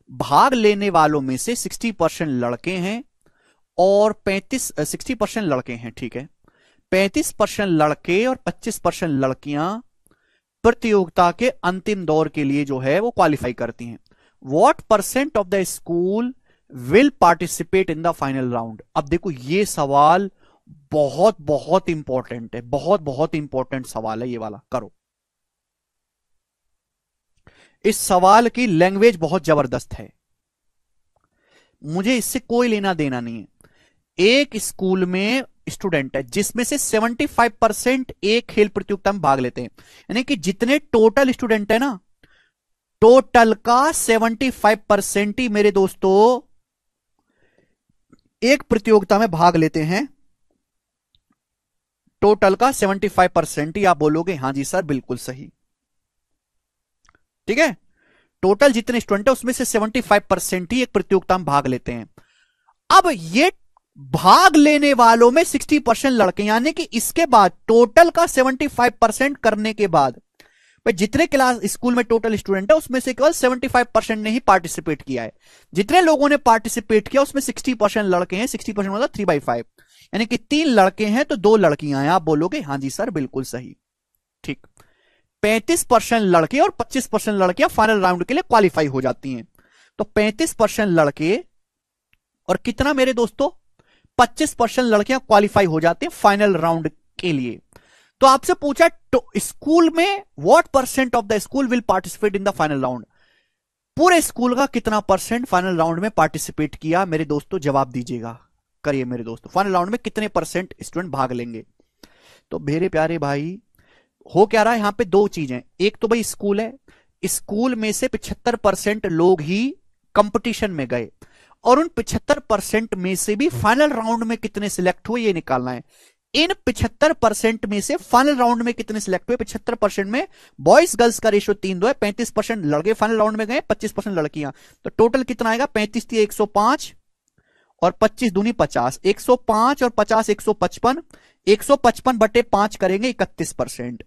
भाग लेने वालों में से 60% लड़के हैं और 60% लड़के हैं, ठीक है। 35% लड़के और 25% लड़कियां प्रतियोगिता के अंतिम दौर के लिए जो है वो क्वालिफाई करती हैं। What % of the school will participate in the final round. अब देखो ये सवाल बहुत बहुत इंपॉर्टेंट है, बहुत बहुत इंपॉर्टेंट सवाल है ये वाला, करो। इस सवाल की लैंग्वेज बहुत जबरदस्त है, मुझे इससे कोई लेना देना नहीं है। एक स्कूल में स्टूडेंट है जिसमें से 75% एक खेल प्रतियोगिता में भाग लेते हैं, यानी कि जितने टोटल स्टूडेंट है ना, टोटल का 75% ही मेरे दोस्तों एक प्रतियोगिता में भाग लेते हैं। टोटल का 75% ही, आप बोलोगे हाँ जी सर बिल्कुल सही, ठीक है। टोटल जितने स्टूडेंट है उसमें से 75% ही एक प्रतियोगिता में भाग लेते हैं। अब ये भाग लेने वालों में 60% लड़के, यानी कि इसके बाद टोटल का 75% करने के बाद जितने क्लास स्कूल में टोटल स्टूडेंट है उसमें से केवल 75% ने ही पार्टिसिपेट किया है। जितने लोगों ने पार्टिसिपेट किया उसमें 60% लड़के हैं, 60% मतलब 3/5, यानी कि 3 लड़के हैं तो 2 लड़कियां हैं। आप बोलोगे हाँ जी सर बिल्कुल सही, ठीक। 35% लड़के और 25% लड़कियां फाइनल राउंड के लिए क्वालिफाई हो जाती हैं। तो 35% लड़के और कितना मेरे दोस्तों, 25% लड़कियां क्वालिफाई हो जाती हैं फाइनल राउंड के लिए। तो आपसे पूछा तो स्कूल में what % of the school will participate in the final round, पूरे स्कूल का कितना % फाइनल राउंड में पार्टिसिपेट किया मेरे दोस्तों, जवाब दीजिएगा। करिए मेरे दोस्तों, फाइनल राउंड में कितने % स्टूडेंट भाग लेंगे। तो मेरे प्यारे भाई हो क्या रहा है यहां पे, 2 चीजें। एक तो भाई स्कूल है, स्कूल में से 75% लोग ही कंपटीशन में गए और उन 75% में से भी फाइनल राउंड में कितने सिलेक्ट हुए ये निकालना है। इन 75% में से फाइनल राउंड में कितने सिलेक्ट हुए, 75% में बॉयज गर्ल्स का रेशियो 3-2 है, 35% लड़के फाइनल राउंड में गए, 25% लड़कियां। तो टोटल कितना आएगा, 35 × 105 और 25 दूनी 50, 105 और 50 155, 155/5 करेंगे 31%,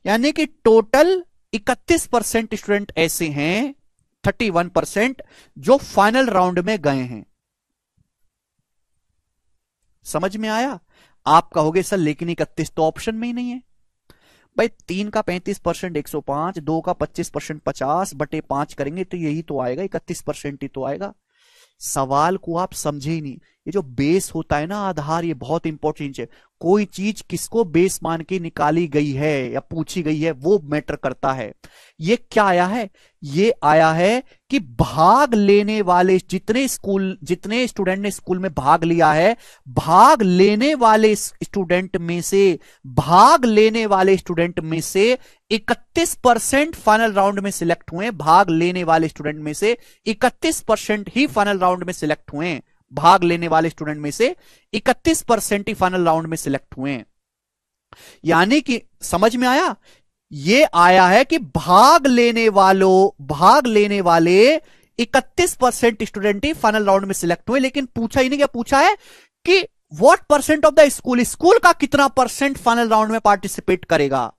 यानी कि टोटल 31% स्टूडेंट ऐसे हैं, 31% जो फाइनल राउंड में गए हैं। समझ में आया? आप कहोगे सर लेकिन 31 तो ऑप्शन में ही नहीं है। भाई 3 का 35% 105, 2 का 25% 50 बटे 5 करेंगे तो यही तो आएगा, 31% ही तो आएगा। सवाल को आप समझे ही नहीं। ये जो बेस होता है ना, आधार, ये बहुत इंपॉर्टेंट है। कोई चीज किसको बेस मान के निकाली गई है या पूछी गई है वो मैटर करता है। ये क्या आया है? ये आया है कि भाग लेने वाले जितने स्टूडेंट ने स्कूल में भाग लिया है, भाग लेने वाले स्टूडेंट में से 31% फाइनल राउंड में सिलेक्ट हुए। भाग लेने वाले स्टूडेंट में से 31% ही फाइनल राउंड में सिलेक्ट हुए। भाग लेने वाले स्टूडेंट में से 31% ही फाइनल राउंड में सिलेक्ट हुए। यानी कि समझ में आया? ये आया है कि भाग लेने वाले 31% स्टूडेंट ही फाइनल राउंड में सिलेक्ट हुए। लेकिन पूछा ही नहीं, क्या पूछा है कि what percent of the school का कितना परसेंट फाइनल राउंड में पार्टिसिपेट करेगा।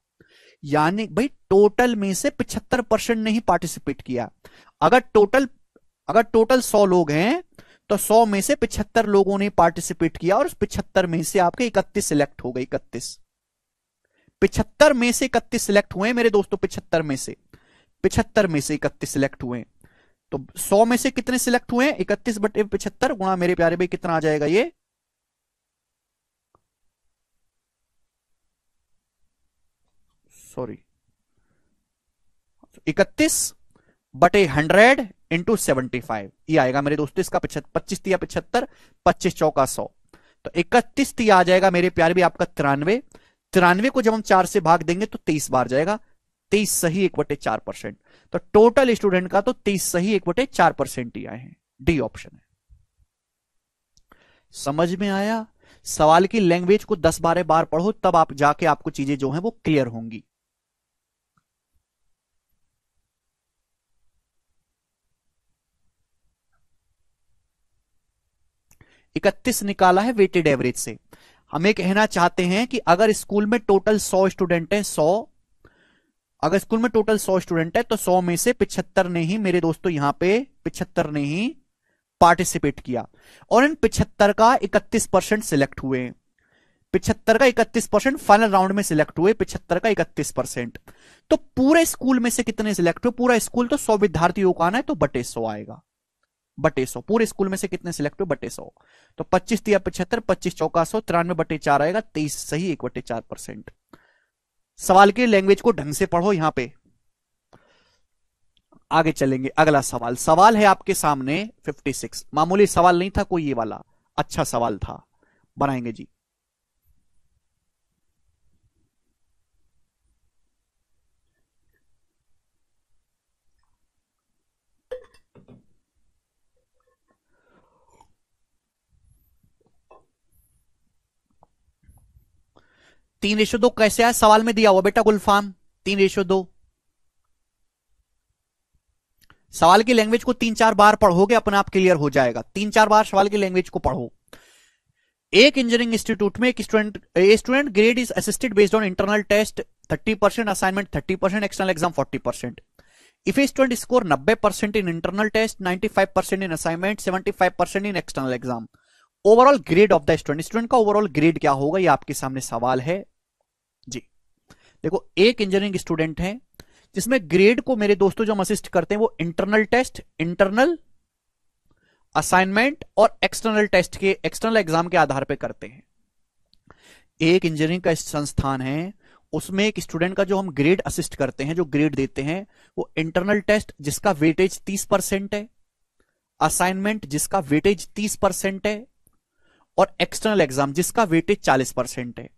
यानी भाई टोटल में से 75% ने ही पार्टिसिपेट किया। अगर टोटल 100 लोग हैं तो 100 में से 75 लोगों ने पार्टिसिपेट किया और उस 75 में से आपके 31 सिलेक्ट हो गए। 75 में से 31 सिलेक्ट हुए मेरे दोस्तों। 75 में से 31 सिलेक्ट हुए। तो 100 में से कितने सिलेक्ट हुए? 31 बटे 75 गुणा मेरे प्यारे भाई कितना आ जाएगा ये? सॉरी, 31 बटे 100 इंटू 75 ये आएगा मेरे दोस्तों। इसका 25 तिया 75, 25 चौका 100, तो 31 तिया आ जाएगा मेरे प्यारे भी आपका 93। 93 को जब हम 4 से भाग देंगे तो 23 बार जाएगा। 23 सही 1/4%। तो टोटल स्टूडेंट का तो 23 सही 1/4% ही आए हैं। डी ऑप्शन है। समझ में आया? सवाल की लैंग्वेज को 10-12 बार पढ़ो, तब आप जाके आपको चीजें जो हैं वो क्लियर होंगी। इकतीस निकाला है वेटेड एवरेज से। हमें कहना चाहते हैं कि अगर स्कूल में टोटल 100 स्टूडेंट है, 100, अगर स्कूल में टोटल 100 स्टूडेंट है तो 100 में से 75 ने ही मेरे दोस्तों यहां पे 75 ने ही पार्टिसिपेट किया और इन 75 का 31% सिलेक्ट हुए। 75 का 31% फाइनल राउंड में सिलेक्ट हुए। 75 का 31%, तो पूरे स्कूल में से कितने सिलेक्ट हुए? पूरा स्कूल तो 100 विद्यार्थियों का आना है तो बटे 100 आएगा। बटे 100 पूरे स्कूल में से कितने सिलेक्ट हुए? बटे 100। तो 25 तिया 75, 25 चौका 100, 93 बटे 4 आएगा। 23 सही 1/4%। सवाल की लैंग्वेज को ढंग से पढ़ो। यहां पे आगे चलेंगे। अगला सवाल है आपके सामने 56। मामूली सवाल नहीं था कोई, ये वाला अच्छा सवाल था। बनाएंगे जी। तीन रेशो दो कैसे आया? सवाल में दिया हुआ बेटा गुलफाम 3:2। सवाल की लैंग्वेज को 3-4 बार पढ़ोगे अपने आप क्लियर हो जाएगा। 3-4 बार सवाल की लैंग्वेज को पढ़ो। एक इंजीनियरिंग इंस्टीट्यूट में एक student grade is assisted based on internal test 30%, assignment 30%, external exam 40%। If a student score 90% in internal test, 95% in assignment, 75% in external exam, overall grade of the student का ओवरऑल ग्रेड क्या होगा? ये आपके सामने सवाल है जी। देखो, एक इंजीनियरिंग स्टूडेंट है जिसमें ग्रेड को मेरे दोस्तों जो हम असिस्ट करते हैं वो इंटरनल टेस्ट, इंटरनल असाइनमेंट और एक्सटर्नल एग्जाम के आधार पर करते हैं। एक इंजीनियरिंग का संस्थान है, उसमें एक स्टूडेंट का जो हम ग्रेड असिस्ट करते हैं, जो ग्रेड देते हैं, वो इंटरनल टेस्ट जिसका वेटेज 30% है, असाइनमेंट जिसका वेटेज 30% है और एक्सटर्नल एग्जाम जिसका वेटेज 40% है।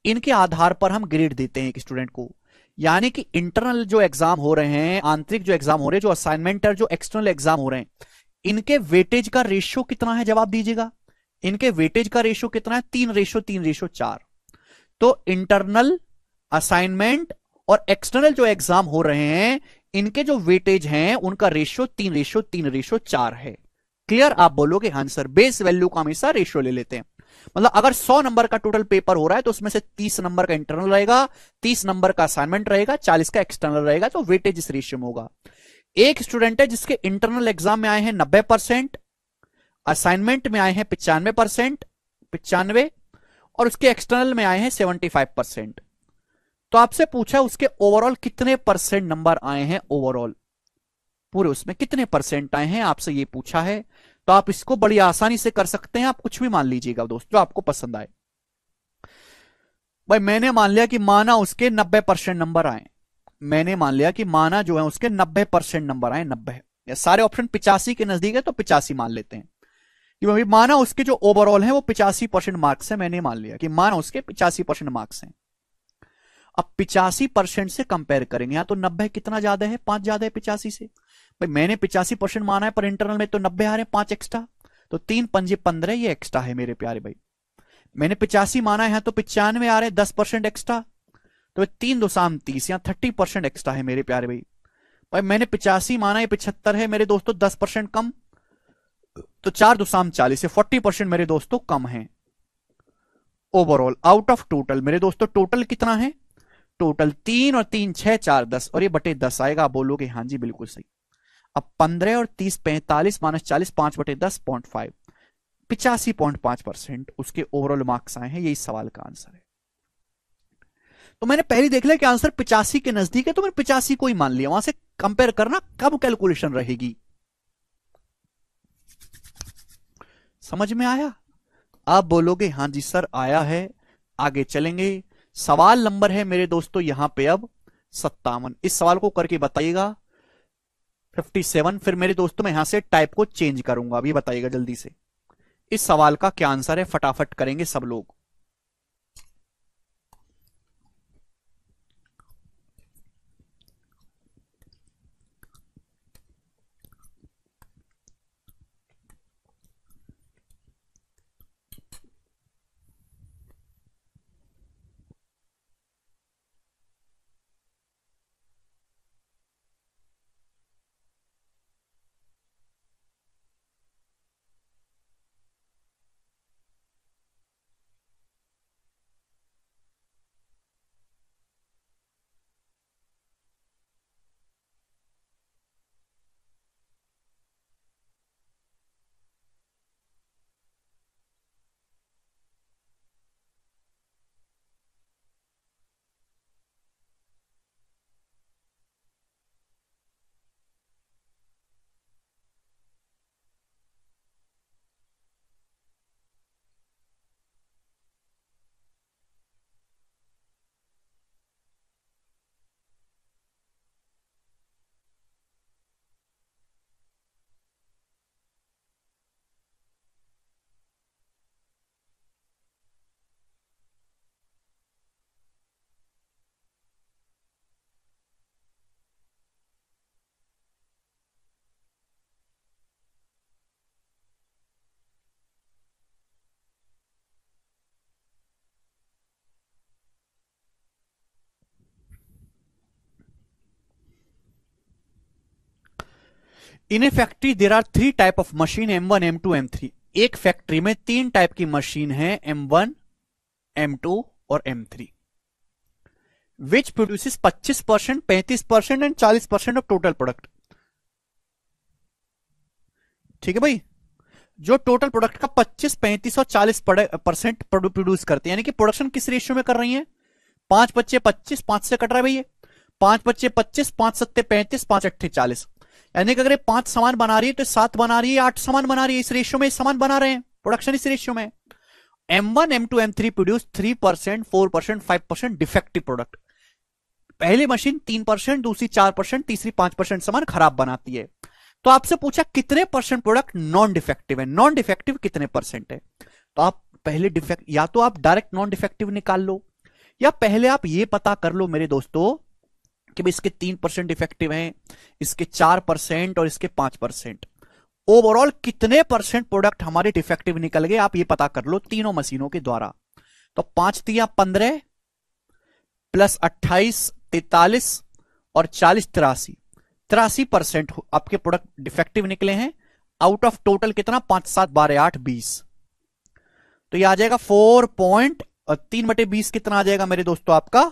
इनके आधार पर हम ग्रेड देते हैं एक स्टूडेंट को। यानी कि इंटरनल जो एग्जाम हो रहे हैं, आंतरिक जो एग्जाम हो रहे हैं, जो असाइनमेंट और जो एक्सटर्नल एग्जाम हो रहे हैं, इनके वेटेज का रेशियो कितना है? जवाब दीजिएगा। इनके वेटेज का रेशियो कितना है? 3:4। तो इंटरनल, असाइनमेंट और एक्सटर्नल जो एग्जाम हो रहे हैं, इनके जो वेटेज हैं उनका रेशियो 3:4 है। क्लियर? आप बोलोगे हाँ सर, बेस वैल्यू का हमेशा रेशियो ले लेते हैं। मतलब अगर 100 नंबर का टोटल पेपर हो रहा है तो उसमें से 30 नंबर का इंटरनल रहेगा, 30 नंबर का असाइनमेंट रहेगा, 40 का एक्सटर्नल रहेगा, तो वेटेज इस रेशियो में होगा। एक स्टूडेंट है जिसके इंटरनल एग्जाम में आए हैं 90%, असाइनमेंट में आए हैं 95%, 95, और उसके एक्सटर्नल में आए हैं 75%। तो आपसे पूछा उसके ओवरऑल कितने परसेंट नंबर आए हैं, ओवरऑल पूरे उसमें कितने परसेंट आए हैं, आपसे ये पूछा है। तो आप इसको बड़ी आसानी से कर सकते हैं, आप कुछ भी मान लीजिएगा दोस्त जो आपको पसंद आए। भाई मैंने मान लिया कि माना उसके 90% नंबर आए, मैंने मान लिया कि माना जो है उसके 90% नंबर आए, 90, या सारे ऑप्शन 85 के नजदीक है तो 85 मान लेते हैं कि भाई माना उसके जो ओवरऑल है वो 85% मार्क्स है, मैंने मान लिया कि माना उसके 85% मार्क्स हैं। अब 85% से कंपेयर करेंगे, यहां तो 90 कितना ज्यादा है, 5 ज्यादा है 85 से। भाई मैंने 85% माना है पर इंटरनल में तो 90 आ रहे हैं, 5 एक्स्ट्रा, तो 3 पंजे 15 ये एक्स्ट्रा है मेरे प्यारे भाई। मैंने 85 माना है तो 95 आ रहे हैं, 10% एक्स्ट्रा, तो 3 2 शाम 30, यहां 30% एक्स्ट्रा है मेरे प्यारे भाई। भाई मैंने 85 माना है, 75 है मेरे दोस्तों, 10% कम, तो 4 2 शाम 40 है, 40% मेरे दोस्तों कम है ओवरऑल आउट ऑफ टोटल। मेरे दोस्तों टोटल कितना है, टोटल 3 और 3 6 4 10, और ये बटे 10 आएगा। आप बोलोगे हाँ जी बिल्कुल सही। अब 15 और 30 45 माइनस 40, 5 बटे 10.5, 85.5% उसके ओवरऑल मार्क्स आए हैं। यही सवाल का आंसर है। तो मैंने पहले देख लिया कि आंसर 85 के नजदीक है, तो मैंने 85 को ही मान लिया। वहां से कंपेयर करना कब कैलकुलेशन रहेगी, समझ में आया? आप बोलोगे हाँ जी सर आया है। आगे चलेंगे, सवाल नंबर है मेरे दोस्तों यहां पे अब 57। इस सवाल को करके बताइएगा 57। फिर मेरे दोस्तों मैं यहां से टाइप को चेंज करूंगा, अभी बताइएगा जल्दी से इस सवाल का क्या आंसर है, फटाफट करेंगे सब लोग। In a factory there are 3 type of machine, M1 M2 M3। एक फैक्ट्री में 3 टाइप की मशीन है, M1 M2 और M3, which produces 25%, 35% and 40% of total product. ठीक है भाई, जो टोटल प्रोडक्ट का 25 35 और 40% प्रोड्यूस करते हैं, यानी कि प्रोडक्शन किस रेशियो में कर रही है, 5 बच्चे 25, 5 से कट रहा है भाई, 5 बच्चे 25, 5 सत्ते 35, 5 अट्ठे 40, यानी कि अगर 5 सामान बना रही है तो 7 बना रही है, 8 सामान बना रही है, इस रेशियो में सामान बना रहे हैं, प्रोडक्शन इस रेशियो में। M1 M2 M3 produce 3%, 4%, 5% defective product. पहली मशीन 3%, दूसरी 4%, तीसरी 5% सामान खराब बनाती है। तो आपसे पूछा कितने परसेंट प्रोडक्ट नॉन डिफेक्टिव है, नॉन डिफेक्टिव कितने परसेंट है। तो आप पहले डिफेक्ट, या तो आप डायरेक्ट नॉन डिफेक्टिव निकाल लो, या पहले आप ये पता कर लो मेरे दोस्तों कि भाई इसके 3% डिफेक्टिव हैं, इसके 4% और इसके 5%, ओवरऑल कितने परसेंट प्रोडक्ट हमारे डिफेक्टिव निकल गए, आप ये पता कर लो तीनों मशीनों के द्वारा। तो 5 तिया 15 प्लस 28 43 और 40 83% आपके प्रोडक्ट डिफेक्टिव निकले हैं। आउट ऑफ टोटल कितना, 5 7 12 8 20, तो ये आ जाएगा 4.3/20 कितना आ जाएगा मेरे दोस्तों आपका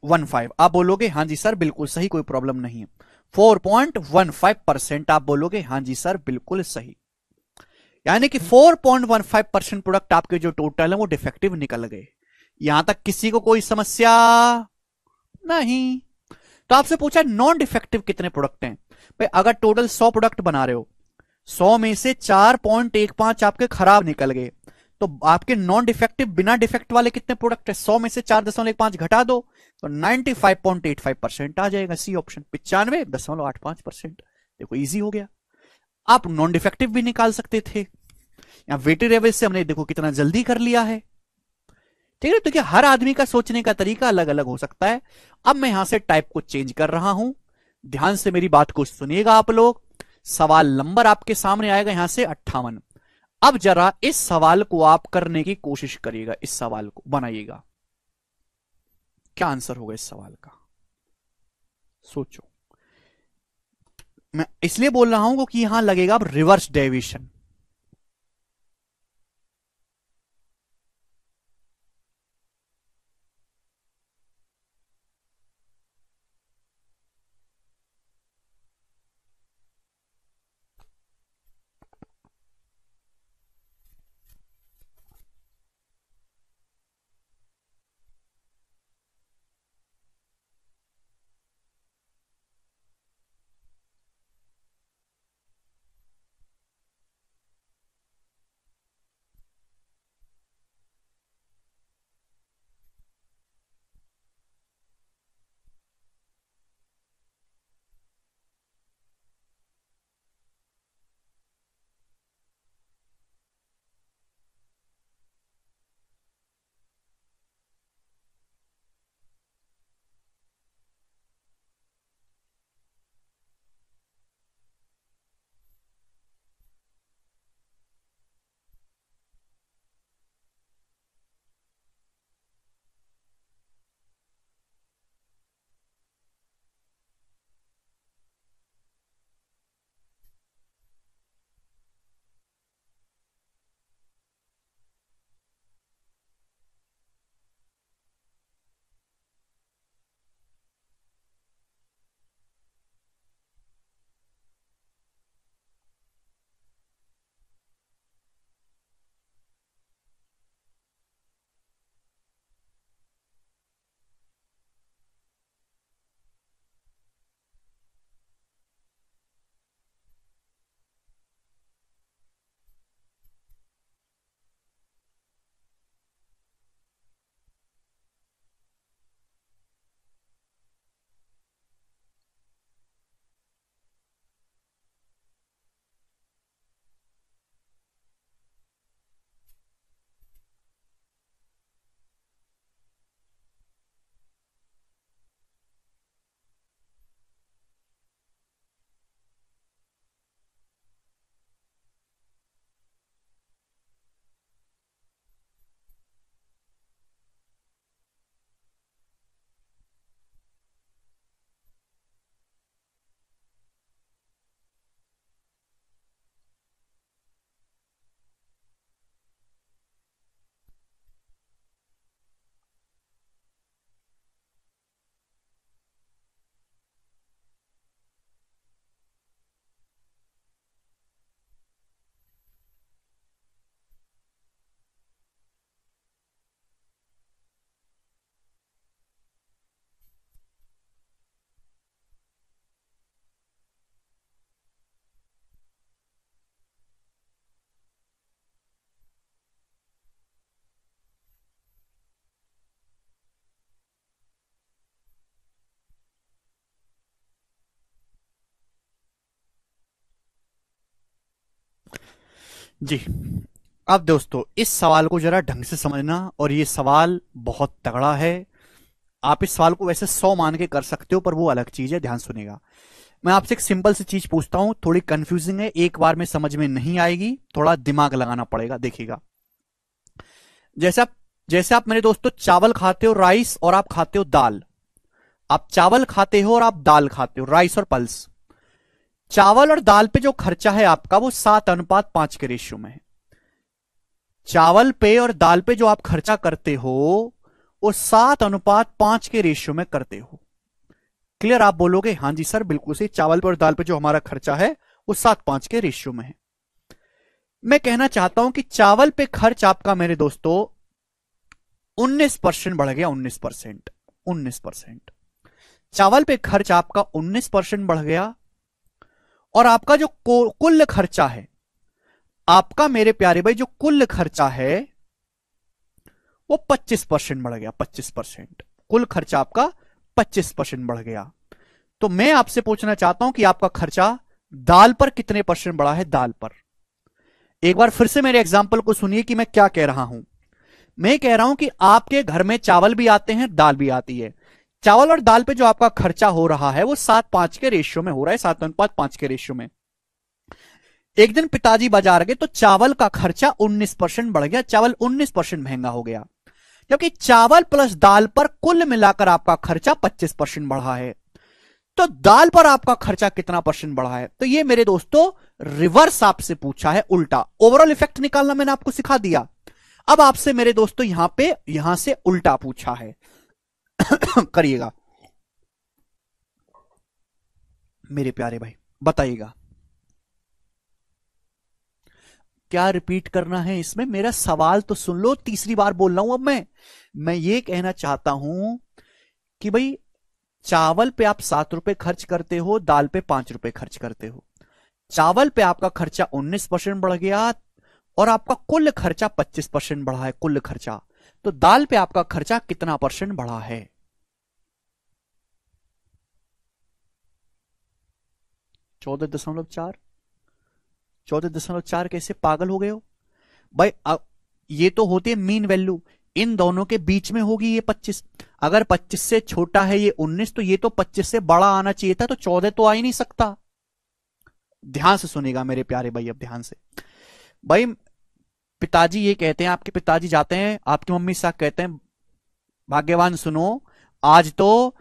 15। आप बोलोगे हाँ जी सर बिल्कुल सही, कोई प्रॉब्लम नहीं है। 4.15% आप बोलोगे हाँ जी सर बिल्कुल सही। यानी कि 4.15% प्रोडक्ट आपके जो टोटल है वो डिफेक्टिव निकल गए। यहां तक किसी को कोई समस्या नहीं। तो आपसे पूछा नॉन डिफेक्टिव कितने प्रोडक्ट हैं। भाई अगर टोटल 100 प्रोडक्ट बना रहे हो, 100 में से 4.15 आपके खराब निकल गए, तो आपके नॉन डिफेक्टिव बिना डिफेक्ट वाले कितने प्रोडक्ट है, 100 में से 4.15 घटा दो तो 95.85% आ जाएगा। C option 95.85%। देखो इजी हो गया। आप नॉन डिफेक्टिव भी निकाल सकते थे, या वेटेड एवरेज से हमने देखो कितना जल्दी कर लिया है। ठीक है, तो क्या हर आदमी का सोचने का तरीका अलग अलग हो सकता है। अब मैं यहां से टाइप को चेंज कर रहा हूं, ध्यान से मेरी बात को सुनिएगा आप लोग। सवाल नंबर आपके सामने आएगा यहां से 58। अब जरा इस सवाल को आप करने की कोशिश करिएगा, इस सवाल को बनाइएगा। क्या आंसर होगा इस सवाल का, सोचो। मैं इसलिए बोल रहा हूं क्योंकि यहां लगेगा अब रिवर्स डेविएशन। जी, अब दोस्तों इस सवाल को जरा ढंग से समझना, और ये सवाल बहुत तगड़ा है। आप इस सवाल को वैसे 100 मान के कर सकते हो, पर वो अलग चीज है, ध्यान सुनेगा। मैं आपसे एक सिंपल सी चीज पूछता हूं, थोड़ी कंफ्यूजिंग है, एक बार में समझ में नहीं आएगी, थोड़ा दिमाग लगाना पड़ेगा। देखिएगा, जैसे आप जैसे आप मेरे दोस्तों चावल खाते हो, राइस, और आप खाते हो दाल। आप चावल खाते हो और आप दाल खाते हो, राइस और पल्स। चावल और दाल पे जो खर्चा है आपका वो 7:5 के रेशियो में है। चावल पे और दाल पे जो आप खर्चा करते हो वो 7:5 के रेशियो में करते हो। क्लियर? आप बोलोगे हाँ जी सर बिल्कुल सही, चावल पे और दाल पे जो हमारा खर्चा है वो 7:5 के रेशियो में है। मैं कहना चाहता हूं कि चावल पे खर्च आपका मेरे दोस्तों 19% बढ़ गया, 19%, 19%। चावल पे खर्च आपका 19% बढ़ गया, और आपका जो कुल खर्चा है, आपका मेरे प्यारे भाई जो कुल खर्चा है वो 25% बढ़ गया, 25%। कुल खर्चा आपका 25% बढ़ गया। तो मैं आपसे पूछना चाहता हूं कि आपका खर्चा दाल पर कितने परसेंट बढ़ा है? दाल पर। एक बार फिर से मेरे एग्जाम्पल को सुनिए कि मैं क्या कह रहा हूं। मैं कह रहा हूं कि आपके घर में चावल भी आते हैं, दाल भी आती है। चावल और दाल पे जो आपका खर्चा हो रहा है वो 7:5 के रेशियो में हो रहा है, 7:5 के रेशियो में। एक दिन पिताजी बाजार गए तो चावल का खर्चा 19% बढ़ गया, चावल 19% महंगा हो गया, जबकि चावल प्लस दाल पर कुल मिलाकर आपका खर्चा 25% बढ़ा है। तो दाल पर आपका खर्चा कितना परसेंट बढ़ा है? तो ये मेरे दोस्तों रिवर्स आपसे पूछा है, उल्टा। ओवरऑल इफेक्ट निकालना मैंने आपको सिखा दिया। अब आपसे मेरे दोस्तों यहां से उल्टा पूछा है। करिएगा मेरे प्यारे भाई, बताइएगा क्या रिपीट करना है इसमें? मेरा सवाल तो सुन लो, तीसरी बार बोल रहा हूं। अब मैं ये कहना चाहता हूं कि भाई चावल पे आप 7 रुपए खर्च करते हो, दाल पे 5 रुपए खर्च करते हो। चावल पे आपका खर्चा 19% बढ़ गया, और आपका कुल खर्चा 25% बढ़ा है, कुल खर्चा। तो दाल पे आपका खर्चा कितना परसेंट बढ़ा है? 14.4। 14.4 कैसे पागल हो गए हो भाई? ये तो होती है मीन वैल्यू, इन दोनों के बीच में होगी ये 25। अगर 25 से छोटा है ये 19, तो ये तो 25 से बड़ा आना चाहिए था, तो 14 तो आ ही नहीं सकता। ध्यान से सुनेगा मेरे प्यारे भाई, अब ध्यान से। भाई पिताजी ये कहते हैं, आपके पिताजी जाते हैं, आपकी मम्मी साहब कहते हैं भाग्यवान सुनो, आज तो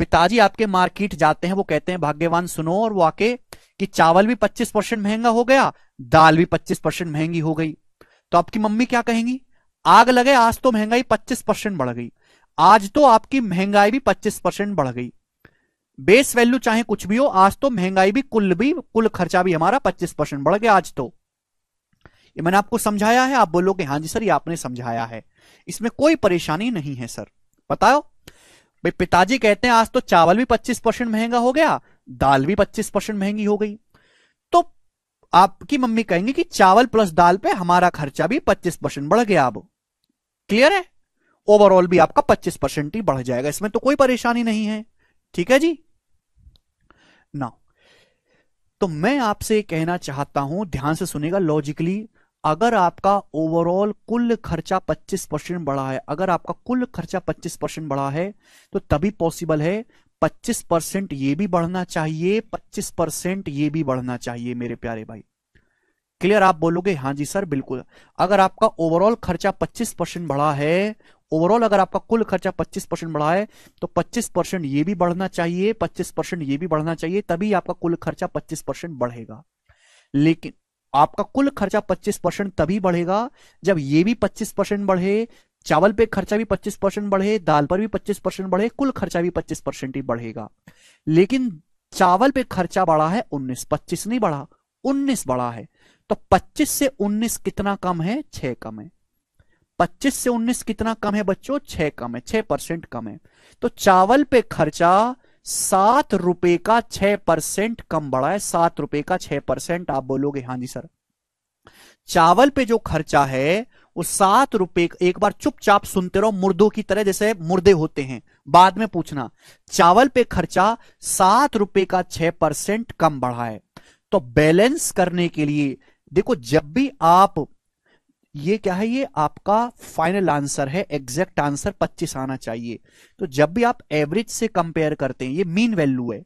पिताजी आपके मार्केट जाते हैं, वो कहते हैं भाग्यवान सुनो, और वो आके कि चावल भी 25% महंगा हो गया, दाल भी 25% महंगी हो गई। तो आपकी मम्मी क्या कहेंगी? आग लगे, आज तो महंगाई 25% बढ़ गई, आज तो आपकी महंगाई भी 25% बढ़ गई। बेस वैल्यू चाहे कुछ भी हो, आज तो महंगाई भी कुल खर्चा भी हमारा 25% बढ़ गया आज तो। ये मैंने आपको समझाया है, आप बोलोगे हाँ जी सर ये आपने समझाया है, इसमें कोई परेशानी नहीं है सर। बताओ भाई, पिताजी कहते हैं आज तो चावल भी 25% महंगा हो गया, दाल भी 25% महंगी हो गई। तो आपकी मम्मी कहेंगे कि चावल प्लस दाल पे हमारा खर्चा भी 25% बढ़ गया। अब क्लियर है? ओवरऑल भी आपका 25% ही बढ़ जाएगा, इसमें तो कोई परेशानी नहीं है। ठीक है जी ना? तो मैं आपसे कहना चाहता हूं, ध्यान से सुनिएगा लॉजिकली, अगर आपका ओवरऑल कुल खर्चा 25% बढ़ा है, अगर आपका कुल खर्चा 25% बढ़ा है, तो तभी पॉसिबल है 25% ये भी बढ़ना चाहिए, 25% ये भी बढ़ना चाहिए मेरे प्यारे भाई। क्लियर? आप बोलोगे हाँ जी सर बिल्कुल। अगर आपका ओवरऑल खर्चा 25% बढ़ा है, ओवरऑल अगर आपका कुल खर्चा 25% बढ़ा है, तो 25% ये भी बढ़ना चाहिए, 25% ये भी बढ़ना चाहिए, तभी आपका कुल खर्चा 25% बढ़ेगा। लेकिन आपका कुल खर्चा 25% तभी बढ़ेगा जब ये भी 25% बढ़े, चावल पे खर्चा भी 25% बढ़े, दाल पर भी 25% बढ़े, कुल खर्चा भी 25% ही बढ़ेगा। लेकिन चावल पे खर्चा बढ़ा है 19, 25 नहीं बढ़ा, 19 बढ़ा है। तो 25 से 19 कितना कम है? 6 कम है। 25 से 19 कितना कम है बच्चों? 6 कम है, 6% कम है। तो चावल पे खर्चा 7 रुपए का 6% कम बढ़ा है, 7 रुपए का 6%। आप बोलोगे हाँ जी सर। चावल पे जो खर्चा है वो 7 रुपए, एक बार चुपचाप सुनते रहो मुर्दों की तरह, जैसे मुर्दे होते हैं, बाद में पूछना। चावल पे खर्चा 7 रुपए का 6% कम बढ़ा है। तो बैलेंस करने के लिए देखो, जब भी आप, ये क्या है, ये आपका फाइनल आंसर है, एग्जैक्ट आंसर 25 आना चाहिए। तो जब भी आप एवरेज से कंपेयर करते हैं, ये मीन वैल्यू है,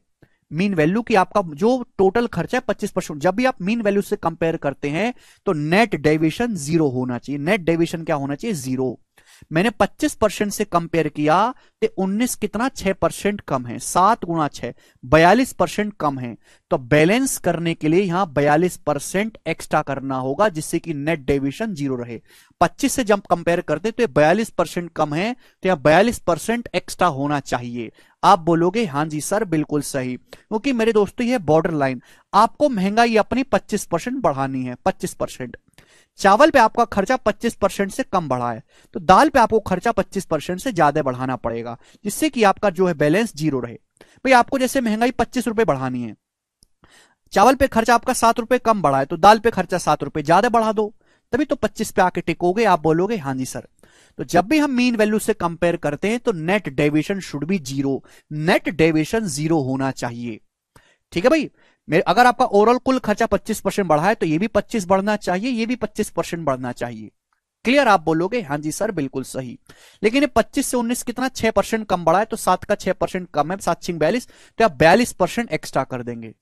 मीन वैल्यू की आपका जो टोटल खर्चा है 25%, जब भी आप मीन वैल्यू से कंपेयर करते हैं तो नेट डेविएशन 0 होना चाहिए। नेट डेविएशन क्या होना चाहिए? 0। मैंने 25% से कंपेयर किया तो 19 कितना 6% कम है, 7 गुणा 6 42% कम है। तो बैलेंस करने के लिए यहां 42% एक्स्ट्रा करना होगा जिससे कि नेट डेविएशन जीरो रहे। 25 से जब कंपेयर करते तो 42% कम है, तो यहां 42% एक्स्ट्रा होना चाहिए। आप बोलोगे हां जी सर बिल्कुल सही, क्योंकि मेरे दोस्तों ये बॉर्डर लाइन, आपको महंगाई अपनी 25% बढ़ानी है। 25% चावल पे आपका खर्चा 25% से कम बढ़ा है, तो दाल पे आपको खर्चा 25% से ज्यादा बढ़ाना पड़ेगा जिससे कि आपका जो है बैलेंस जीरो रहे। भाई आपको जैसे महंगाई 25 रुपए बढ़ानी है, चावल पे खर्चा आपका 7 रुपए कम बढ़ा है, तो दाल पे खर्चा 7 रुपए ज्यादा बढ़ा दो, तभी तो 25 पे आके टिकोगे। आप बोलोगे हाँ जी सर। तो जब भी हम मीन वैल्यू से कंपेयर करते हैं तो net deviation should be zero, net deviation zero होना चाहिए। ठीक है भाई, मेरे अगर आपका ओवरऑल कुल खर्चा 25% बढ़ा है तो ये भी 25 बढ़ना चाहिए, ये भी 25% बढ़ना चाहिए। क्लियर? आप बोलोगे हाँ जी सर बिल्कुल सही। लेकिन ये 25 से 19 कितना 6% कम बढ़ा है, तो 7 का 6% कम है, 7 छिंग 42, तो आप 42% एक्स्ट्रा कर देंगे।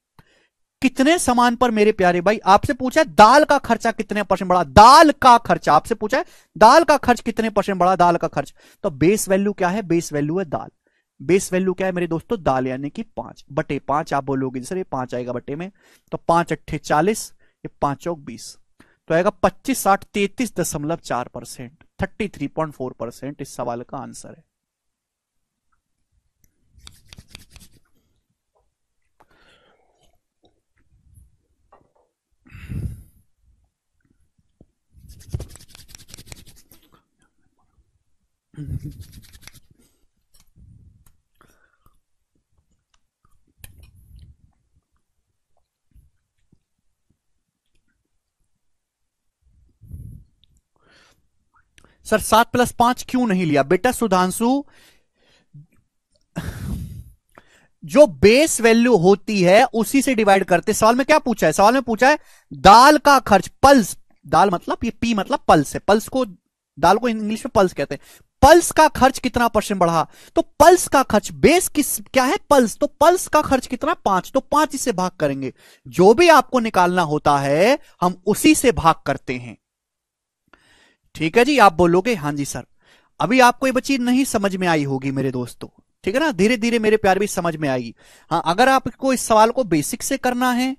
कितने सामान पर मेरे प्यारे भाई, आपसे पूछा है दाल का खर्चा कितने परसेंट बढ़ा, दाल का खर्चा आपसे पूछा है, दाल का खर्च कितने परसेंट बढ़ा, दाल का खर्च। तो बेस वैल्यू क्या है, बेस वैल्यू है दाल। बेस वैल्यू क्या है मेरे दोस्तों, दाल, यानी कि 5/5। आप बोलोगे सर ये 5 आएगा बटे में, तो 5 अट्ठे 40, ये 5 चौक 20, तो आएगा 25 60 33.4%, 33.4% इस सवाल का आंसर है। सर 7+5 क्यों नहीं लिया बेटा सुधांशु, जो बेस वैल्यू होती है उसी से डिवाइड करते। सवाल में क्या पूछा है, सवाल में पूछा है दाल का खर्च, पल्स, दाल मतलब ये पी मतलब पल्स है, पल्स को, दाल को इंग्लिश में पल्स कहते हैं, पल्स का खर्च कितना परसेंट बढ़ा, तो पल्स का खर्च, बेस किस क्या है पल्स, तो पल्स का खर्च कितना 5, तो 5 से भाग करेंगे। जो भी आपको निकालना होता है हम उसी से भाग करते हैं। ठीक है जी, आप बोलोगे हाँ जी सर। अभी आपको ये बच्ची नहीं समझ में आई होगी मेरे दोस्तों, ठीक है ना, धीरे धीरे मेरे प्यार भी समझ में आएगी। हाँ, अगर आपको इस सवाल को बेसिक से करना है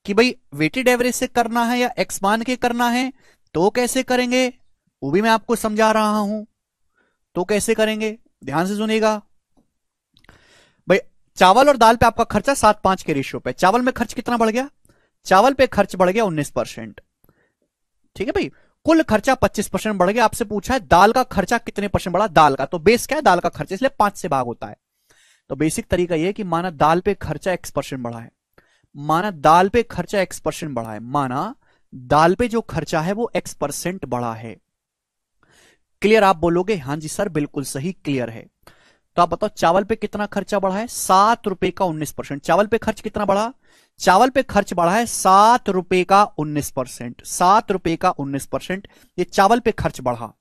कि भाई वेटेड एवरेज से करना है या एक्स मान के करना है, तो कैसे करेंगे वो भी मैं आपको समझा रहा हूं। तो कैसे करेंगे, ध्यान से सुनिएगा भाई। चावल और दाल पे आपका खर्चा 7:5 के रेशियो पे, चावल में खर्च कितना बढ़ गया, चावल पे खर्च बढ़ गया 19%। ठीक है भाई, कुल खर्चा 25% बढ़ गया। आपसे पूछा है दाल का खर्चा कितने परसेंट बढ़ा, दाल का, तो बेस क्या है दाल का खर्चा, इसलिए 5 से भाग होता है। तो बेसिक तरीका यह है कि माना दाल पे खर्चा x% बढ़ा है, माना दाल पे खर्चा x% बढ़ा है, माना दाल पे जो खर्चा है वो x% बढ़ा है। क्लियर? आप बोलोगे हां जी सर बिल्कुल सही, क्लियर है। तो आप बताओ चावल पे कितना खर्चा बढ़ा है, 7 रुपए का 19%। चावल पे खर्च कितना बढ़ा, चावल पे खर्च बढ़ा है 7 रुपए का 19%, 7 रुपए का 19%, ये चावल पे खर्च बढ़ा।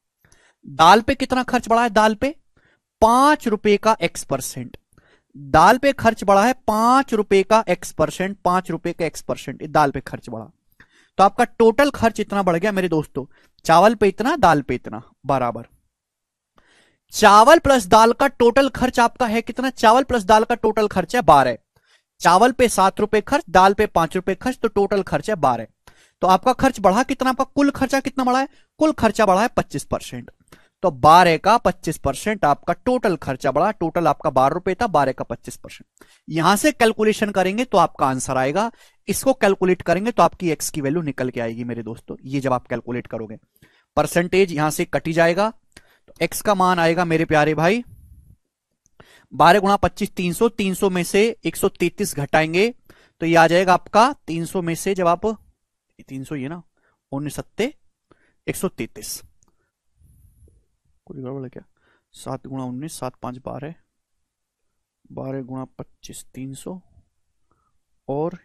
दाल पे कितना खर्च बढ़ा है, दाल पे 5 रुपए का x%, दाल पे खर्च बढ़ा है 5 रुपए का x%, 5 रुपए का x%, ये दाल पे खर्च बढ़ा। तो आपका टोटल खर्च इतना बढ़ गया मेरे दोस्तों, चावल पे इतना दाल पे इतना बराबर। चावल प्लस दाल का टोटल खर्च आपका है कितना, चावल प्लस दाल का टोटल खर्च है 12, चावल पे 7 रुपए खर्च, दाल पे 5 रुपए खर्च, तो टोटल खर्च है 12। तो आपका खर्च बढ़ा कितना, आपका कुल खर्चा कितना बढ़ा है, कुल खर्चा बढ़ा है 25%, तो 12 का 25% आपका टोटल खर्चा बढ़ा। टोटल आपका 12 रुपए था, 12 का 25%। यहां से कैलकुलेशन करेंगे तो आपका आंसर आएगा, इसको कैलकुलेट करेंगे तो आपकी एक्स की वैल्यू निकल के आएगी मेरे दोस्तों। ये जब आप कैलकुलेट करोगे परसेंटेज यहां से कटी जाएगा, तो एक्स का मान आएगा मेरे प्यारे भाई 12 गुणा 25 300, 300 में से 133 घटाएंगे तो ये आ जाएगा आपका 300 में से, जब आप 300 ये ना 19 133, कुछ गड़बड़ है क्या, 7 गुणा 19, 7 5 12, 12 गुणा 25 300, और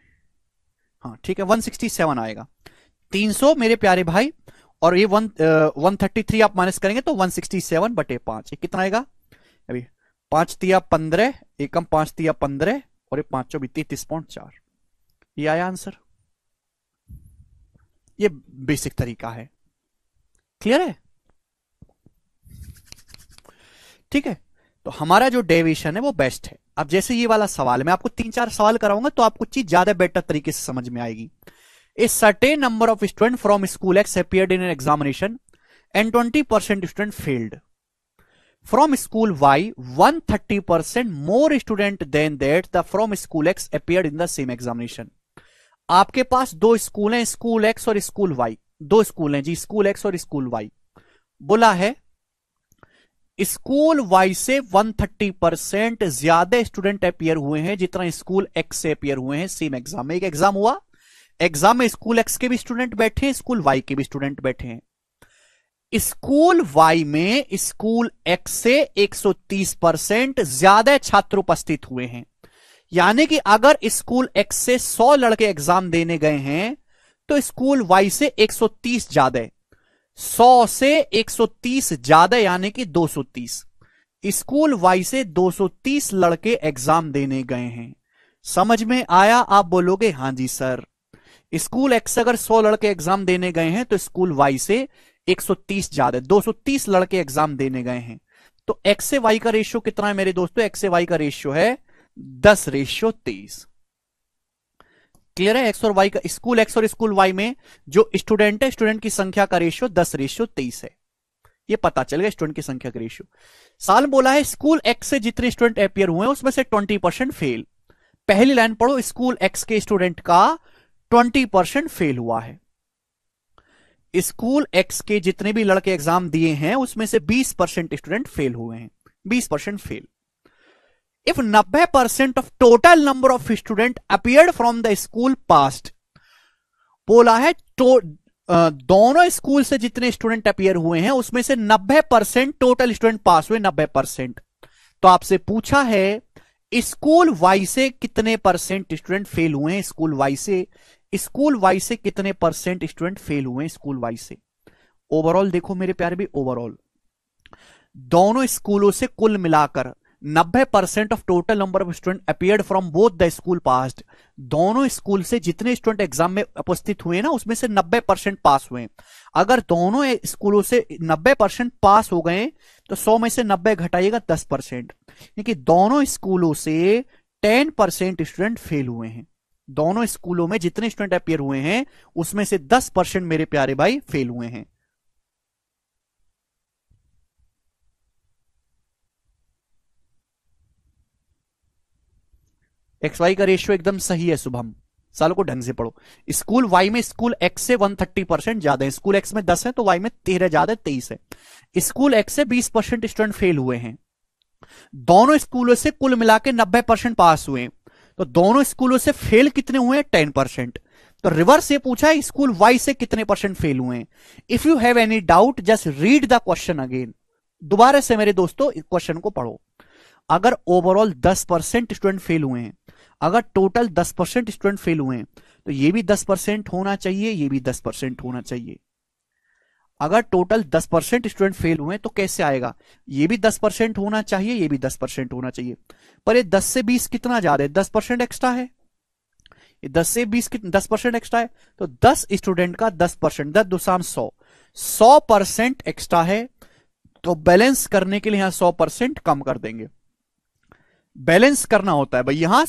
हाँ ठीक है 167 आएगा। 300 मेरे प्यारे भाई, और ये 133 आप माइनस करेंगे तो 167/5, ये कितना आएगा, अभी 5 तिया 15, एकम 5 तिया 15, और ये 5 चौबीस 33.4, ये आया आंसर। ये बेसिक तरीका है, क्लियर है। ठीक है, तो हमारा जो डेविएशन है वो बेस्ट है। अब जैसे ये वाला सवाल, मैं आपको 3-4 सवाल कराऊंगा तो आपको चीज ज्यादा बेटर तरीके से समझ में आएगी। A certain number of student from school x appeared in an examination and 20% student failed. From school Y, 130% more student than that the from school X appeared in the same examination. आपके पास दो स्कूल हैं, स्कूल X और स्कूल Y, दो स्कूल हैं जी, स्कूल X और स्कूल Y। बोला है स्कूल Y से 130% ज्यादा स्टूडेंट अपीयर हुए हैं जितना स्कूल X से अपीयर हुए हैं सेम एग्जाम में। एक एग्जाम हुआ, एग्जाम में स्कूल X के भी स्टूडेंट बैठे हैं, स्कूल Y के भी स्टूडेंट बैठे हैं। स्कूल Y में स्कूल X से 130% ज्यादा छात्र उपस्थित हुए हैं। यानी कि अगर स्कूल X से 100 लड़के एग्जाम देने गए हैं तो स्कूल Y से 130 ज्यादा, 100 से 130 ज्यादा यानी कि 230। स्कूल Y से 230 लड़के एग्जाम देने गए हैं। समझ में आया? आप बोलोगे हां जी सर। स्कूल X अगर 100 लड़के एग्जाम देने गए हैं तो स्कूल Y से 130 ज्यादा, 230 लड़के एग्जाम देने गए हैं। तो X से Y का रेशियो कितना है मेरे दोस्तों? X से Y का रेशियो है 10:23। क्लियर है? X और Y का, स्कूल X और स्कूल Y में जो स्टूडेंट है, स्टूडेंट की संख्या का रेशियो 10:23 है। ये पता चल गया स्टूडेंट की संख्या का रेशियो। साल बोला है स्कूल X से जितने स्टूडेंट अपीयर हुए हैं उसमें से 20% फेल। पहली लाइन पढ़ो, स्कूल X के स्टूडेंट का 20% फेल हुआ है। स्कूल X के जितने भी लड़के एग्जाम दिए हैं उसमें से 20% स्टूडेंट फेल हुए हैं, 20% fail. If 90% of total number of student appeared from the school past, बोला है तो दोनों स्कूल से जितने स्टूडेंट अपीयर हुए हैं उसमें से 90% टोटल स्टूडेंट पास हुए, 90%। तो आपसे पूछा है स्कूल Y से कितने परसेंट स्टूडेंट फेल हुए हैं, स्कूल Y से, स्कूल Y से कितने परसेंट स्टूडेंट फेल हुए हैं स्कूल Y से। ओवरऑल देखो मेरे प्यारे भी, ओवरऑल दोनों स्कूलों से कुल मिलाकर 90% of total number of student appeared from both the school passed. दोनों स्कूल से जितने स्टूडेंट एग्जाम में उपस्थित हुए ना उसमें से 90% पास हुए। अगर दोनों स्कूलों से 90% पास हो गए तो 100 में से 90 घटाइएगा 10%, क्योंकि दोनों स्कूलों से 10% स्टूडेंट फेल हुए हैं। दोनों स्कूलों में जितने स्टूडेंट अपीयर हुए हैं उसमें से 10% मेरे प्यारे भाई फेल हुए हैं। एक्स वाई का रेशियो एकदम सही है शुभम, सालों को ढंग से पढ़ो। स्कूल Y में स्कूल X से 130% ज्यादा है, स्कूल X में 10 है तो Y में 13 ज्यादा, 23 है। स्कूल X से 20% स्टूडेंट फेल हुए हैं। दोनों स्कूलों से कुल मिला के 90% पास हुए, तो दोनों स्कूलों से फेल कितने हुए हैं? 10%। तो रिवर्स ये पूछा है स्कूल Y से कितने परसेंट फेल हुए हैं। If you have any doubt just read the question again. दोबारा से मेरे दोस्तों क्वेश्चन को पढ़ो। अगर ओवरऑल 10% स्टूडेंट फेल हुए हैं, अगर टोटल 10% स्टूडेंट फेल हुए हैं तो ये भी 10% होना चाहिए, ये भी 10% होना चाहिए। अगर टोटल 10% स्टूडेंट फेल हुए तो कैसे आएगा? ये भी 10% होना चाहिए, ये भी 10% होना चाहिए। पर ये 10 से 20 कितना ज्यादा है? 10% एक्स्ट्रा है। ये 10 से 20 10% एक्स्ट्रा है, तो 10 स्टूडेंट का 10%, 10 दूसरा 100, 100% एक्स्ट्रा है। तो बैलेंस करने के लिए यहां 100% कम कर देंगे। बैलेंस करना होता है भाई, यहां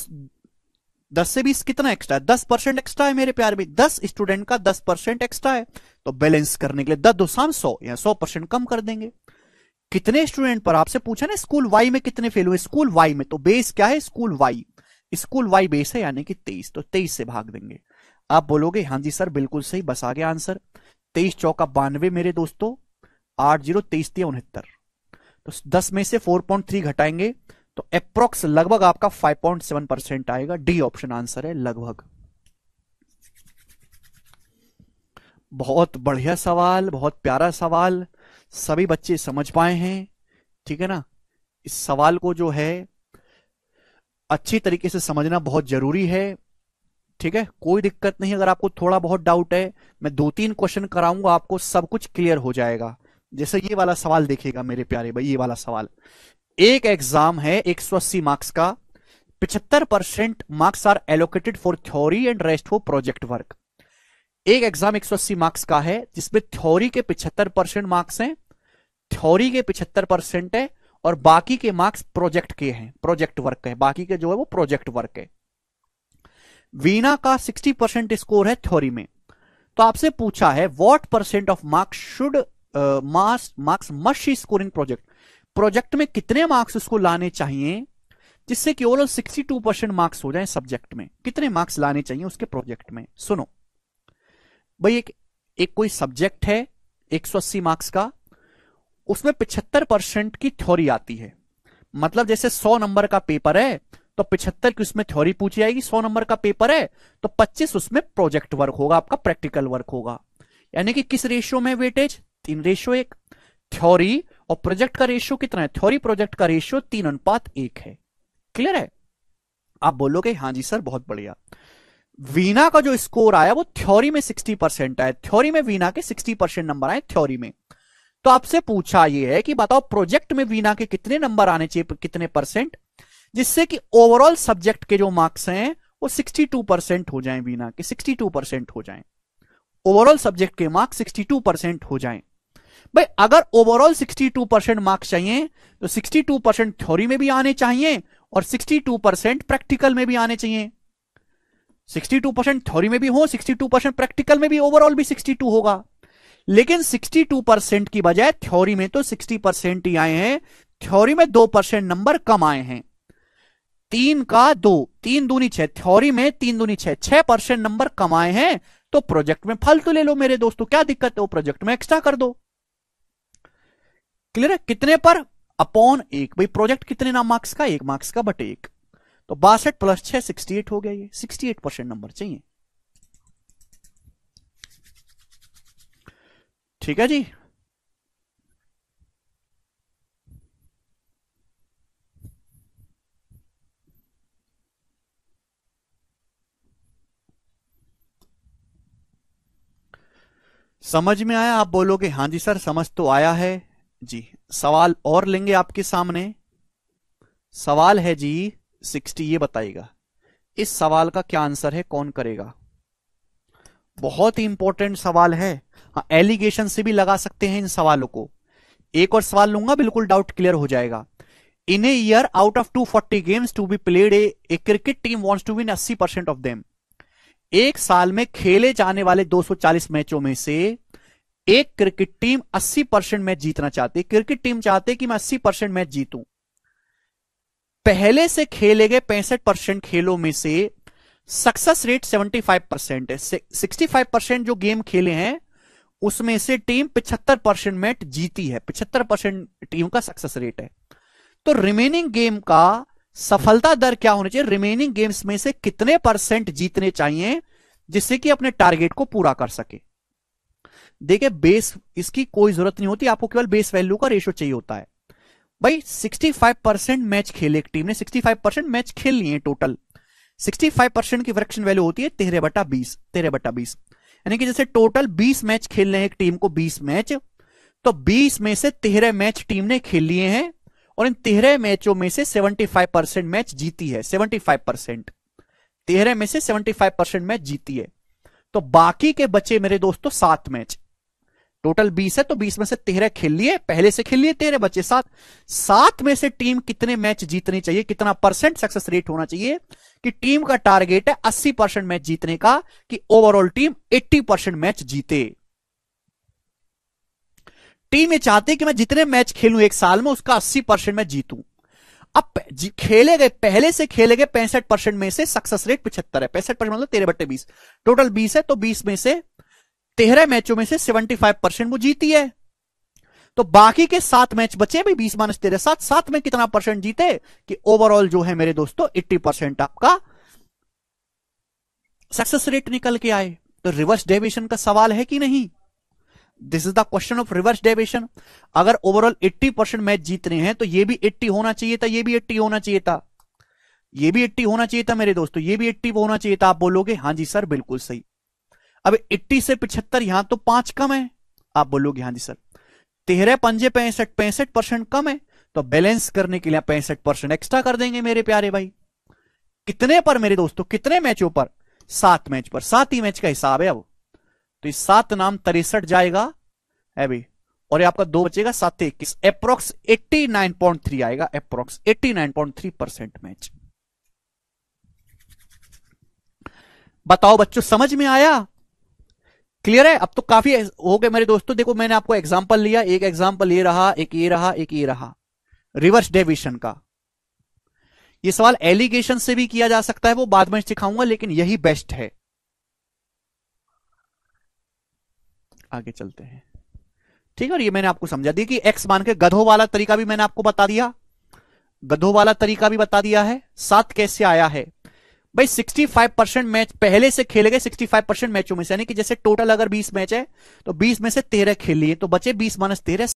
10 से 20 कितना एक्स्ट्रा है? 10% एक्स्ट्रा है मेरे प्यारे भाई, 10 स्टूडेंट का 10% एक्स्ट्रा है। तो बैलेंस करने के लिए 10 दूसरा 100, या 100% कम कर देंगे। कितने स्टूडेंट पर आपसे पूछा ना स्कूल Y में कितने फेल हुए, स्कूल Y में, तो बेस क्या है? School Y, school Y base है यानी कि 23, तो 23 से भाग देंगे। आप बोलोगे हां जी सर बिल्कुल सही, बस आ गया आंसर। 23 चौका 92 मेरे दोस्तों, 80 23 69, तो 10 में से 4.3 घटाएंगे तो अप्रोक्स लगभग आपका 5.7% आएगा। डी ऑप्शन आंसर है, लगभग। बहुत बढ़िया सवाल, बहुत प्यारा सवाल, सभी बच्चे समझ पाए हैं, ठीक है ना। इस सवाल को जो है अच्छी तरीके से समझना बहुत जरूरी है, ठीक है। कोई दिक्कत नहीं, अगर आपको थोड़ा बहुत डाउट है मैं 2-3 क्वेश्चन कराऊंगा, आपको सब कुछ क्लियर हो जाएगा। जैसे ये वाला सवाल देखिएगा मेरे प्यारे भाई, ये वाला सवाल, एक एग्जाम है 180 मार्क्स का, 75% marks are allocated for theory and rest for project work. एक एग्जाम 180 मार्क्स का है जिसमें थ्योरी के 75% मार्क्स हैं, थ्योरी के 75% है और बाकी के मार्क्स प्रोजेक्ट के हैं, प्रोजेक्ट वर्क का है, बाकी के जो है वो प्रोजेक्ट वर्क है। वीना का 60% स्कोर है थ्योरी में। तो आपसे पूछा है what percent of marks should marks must she score in project, project में कितने मार्क्स उसको लाने चाहिए जिससे कि ओवरऑल 62% मार्क्स हो जाए सब्जेक्ट में, कितने मार्क्स लाने चाहिए उसके प्रोजेक्ट में। सुनो भाई, एक कोई सब्जेक्ट है 180 मार्क्स का, उसमें 75% की थ्योरी आती है, मतलब जैसे 100 नंबर का पेपर है तो 75 की उसमें थ्योरी पूछी जाएगी, 100 नंबर का पेपर है तो 25 उसमें प्रोजेक्ट वर्क होगा, आपका प्रैक्टिकल वर्क होगा। यानी कि किस रेशियो में वेटेज, 3:1। थ्योरी और प्रोजेक्ट का रेशियो कितना है, थ्योरी प्रोजेक्ट का रेशियो 3:1 है। क्लियर है? आप बोलोगे हाँ जी सर बहुत बढ़िया। वीना का जो स्कोर आया वो थ्योरी में 60% आया, थ्योरी में वीना के 60% नंबर आए थ्योरी में। तो आपसे पूछा ये है कि बताओ प्रोजेक्ट में वीना के कितने नंबर आने चाहिए, कितने परसेंट, जिससे कि ओवरऑल सब्जेक्ट के जो मार्क्स हैं वो 62% हो जाएं, वीना के 62% हो जाएं, ओवरऑल सब्जेक्ट के मार्क्स 62% हो जाएं। भाई अगर ओवरऑल 62% मार्क्स चाहिए तो 62% थ्योरी में भी आने चाहिए और 62% प्रैक्टिकल में भी आने चाहिए। 62% थ्योरी में भी हो, 62% प्रैक्टिकल में भी, ओवरऑल भी 62 होगा। लेकिन 62% की बजाय थ्योरी में तो 60% ही आए हैं, थ्योरी में 2% नंबर कम आए हैं। 3 का 2, 3 दूनी 6, थ्योरी में 3 दूनी 6, 6% नंबर कम आए हैं। तो प्रोजेक्ट में फालतू ले लो मेरे दोस्तों, क्या दिक्कत है, वो प्रोजेक्ट में एक्स्ट्रा कर दो। क्लियर है? कितने पर, अपॉन 1। भाई प्रोजेक्ट कितने ना मार्क्स का, 1 मार्क्स का बटे 1, तो 62 + 6 68 हो गया, ये 68% नंबर चाहिए। ठीक है जी। समझ में आया? आप बोलोगे हाँ जी सर समझ तो आया है जी। सवाल और लेंगे आपके सामने। सवाल है जी 60, ये बताइएगा इस सवाल का क्या आंसर है, कौन करेगा। बहुत ही इंपॉर्टेंट सवाल है। हाँ, एलिगेशन से भी लगा सकते हैं इन सवालों को। एक और सवाल लूंगा, बिल्कुल डाउट क्लियर हो जाएगा। In a year out of 240 games to be played, a cricket team wants to win 80% of them. एक साल में खेले जाने वाले 240 मैचों में से एक क्रिकेट टीम 80% मैच जीतना चाहती है। क्रिकेट टीम चाहती है कि मैं 80% मैच जीतूं। पहले से खेले गए 65% खेलों में से सक्सेस रेट 75% है। 65% जो गेम खेले हैं उसमें से टीम 75% मैच जीती है, 75% टीम का सक्सेस रेट है। तो रिमेनिंग गेम का सफलता दर क्या होनी चाहिए, रिमेनिंग गेम्स में से कितने परसेंट जीतने चाहिए जिससे कि अपने टारगेट को पूरा कर सके। देखिए बेस, इसकी कोई जरूरत नहीं होती, आपको केवल बेस वैल्यू का रेशियो चाहिए होता है। भाई 65% मैच खेले, एक टीम ने 65% मैच खेल लिए टोटल। 65% की फ्रैक्शन वैल्यू होती है 13/20, 13/20। यानी कि जैसे टोटल 20 मैच खेलने हैं एक टीम को, 20 मैच, तो 20 में से 13 मैच टीम ने खेल लिए हैं और इन 13 मैचों में से 75% मैच जीती है। 75%, 13 में से 75% मैच जीती है। तो बाकी के बचे मेरे दोस्तों 7 मैच। टोटल 20 है तो 20 में से 13 खेल लिए, पहले से खेल लिए, 13 बचे 7। 7 में से टीम कितने मैच जीतनी चाहिए, कितना परसेंट सक्सेस रेट होना चाहिए कि टीम का टारगेट है 80% मैच जीतने का, कि ओवरऑल टीम 80% मैच जीते। टीम ये चाहती है कि मैं जितने मैच खेलूं एक साल में उसका 80% मैं जीतूं। अब खेले गए, पहले से खेले गए 65% में से सक्सेस रेट 75 है। 65% मतलब 13/20, टोटल 20 है तो 20 में से 13 मैचों में से 75% वो जीती है। तो बाकी के 7 मैच बचे भाई, 20 - 13 7, 7 में कितना परसेंट जीते कि ओवरऑल जो है मेरे दोस्तों 80% आपका सक्सेस रेट निकल के आए। तो रिवर्स डेविएशन का सवाल है कि नहीं, this is the question of reverse deviation. अगर ओवरऑल 80% मैच जीतने हैं तो ये भी 80 होना चाहिए था, ये भी 80 होना चाहिए था, ये भी 80 होना चाहिए था मेरे दोस्तों, ये भी 80 होना चाहिए था। आप बोलोगे हाँ जी सर बिल्कुल सही। अब 80 से 75, यहां तो 5 कम है, आप बोलोगे हाँ जी सर। 13 पंजे 65, 65% कम है, तो बैलेंस करने के लिए 65% एक्स्ट्रा कर देंगे मेरे प्यारे भाई। कितने पर मेरे दोस्तों, कितने मैचों पर, 7 मैच पर। 7 ही मैच का हिसाब है अब, तो इस 7 नाम 63 जाएगा है भाई। और ये आपका 2 बचेगा 7 21, अप्रोक्स 89.3 आएगा, अप्रोक्स 89.3% मैच। बताओ बच्चों, समझ में आया? क्लियर है? अब तो काफी हो गए मेरे दोस्तों। देखो मैंने आपको एग्जांपल लिया, एक एग्जांपल ये रहा, एक ये रहा, एक ये रहा, रिवर्स डेविएशन का। ये सवाल एलिगेशन से भी किया जा सकता है, वो बाद में सिखाऊंगा, लेकिन यही बेस्ट है। आगे चलते हैं, ठीक है। और ये मैंने आपको समझा दिया कि एक्स मान के गधों वाला तरीका भी मैंने आपको बता दिया, गधों वाला तरीका भी बता दिया है। 7 कैसे आया है भाई? 65% मैच पहले से खेले गए 65% मैचों में से, यानी कि जैसे टोटल अगर 20 मैच है तो 20 में से 13 खेल लिए, तो बचे 20 - 13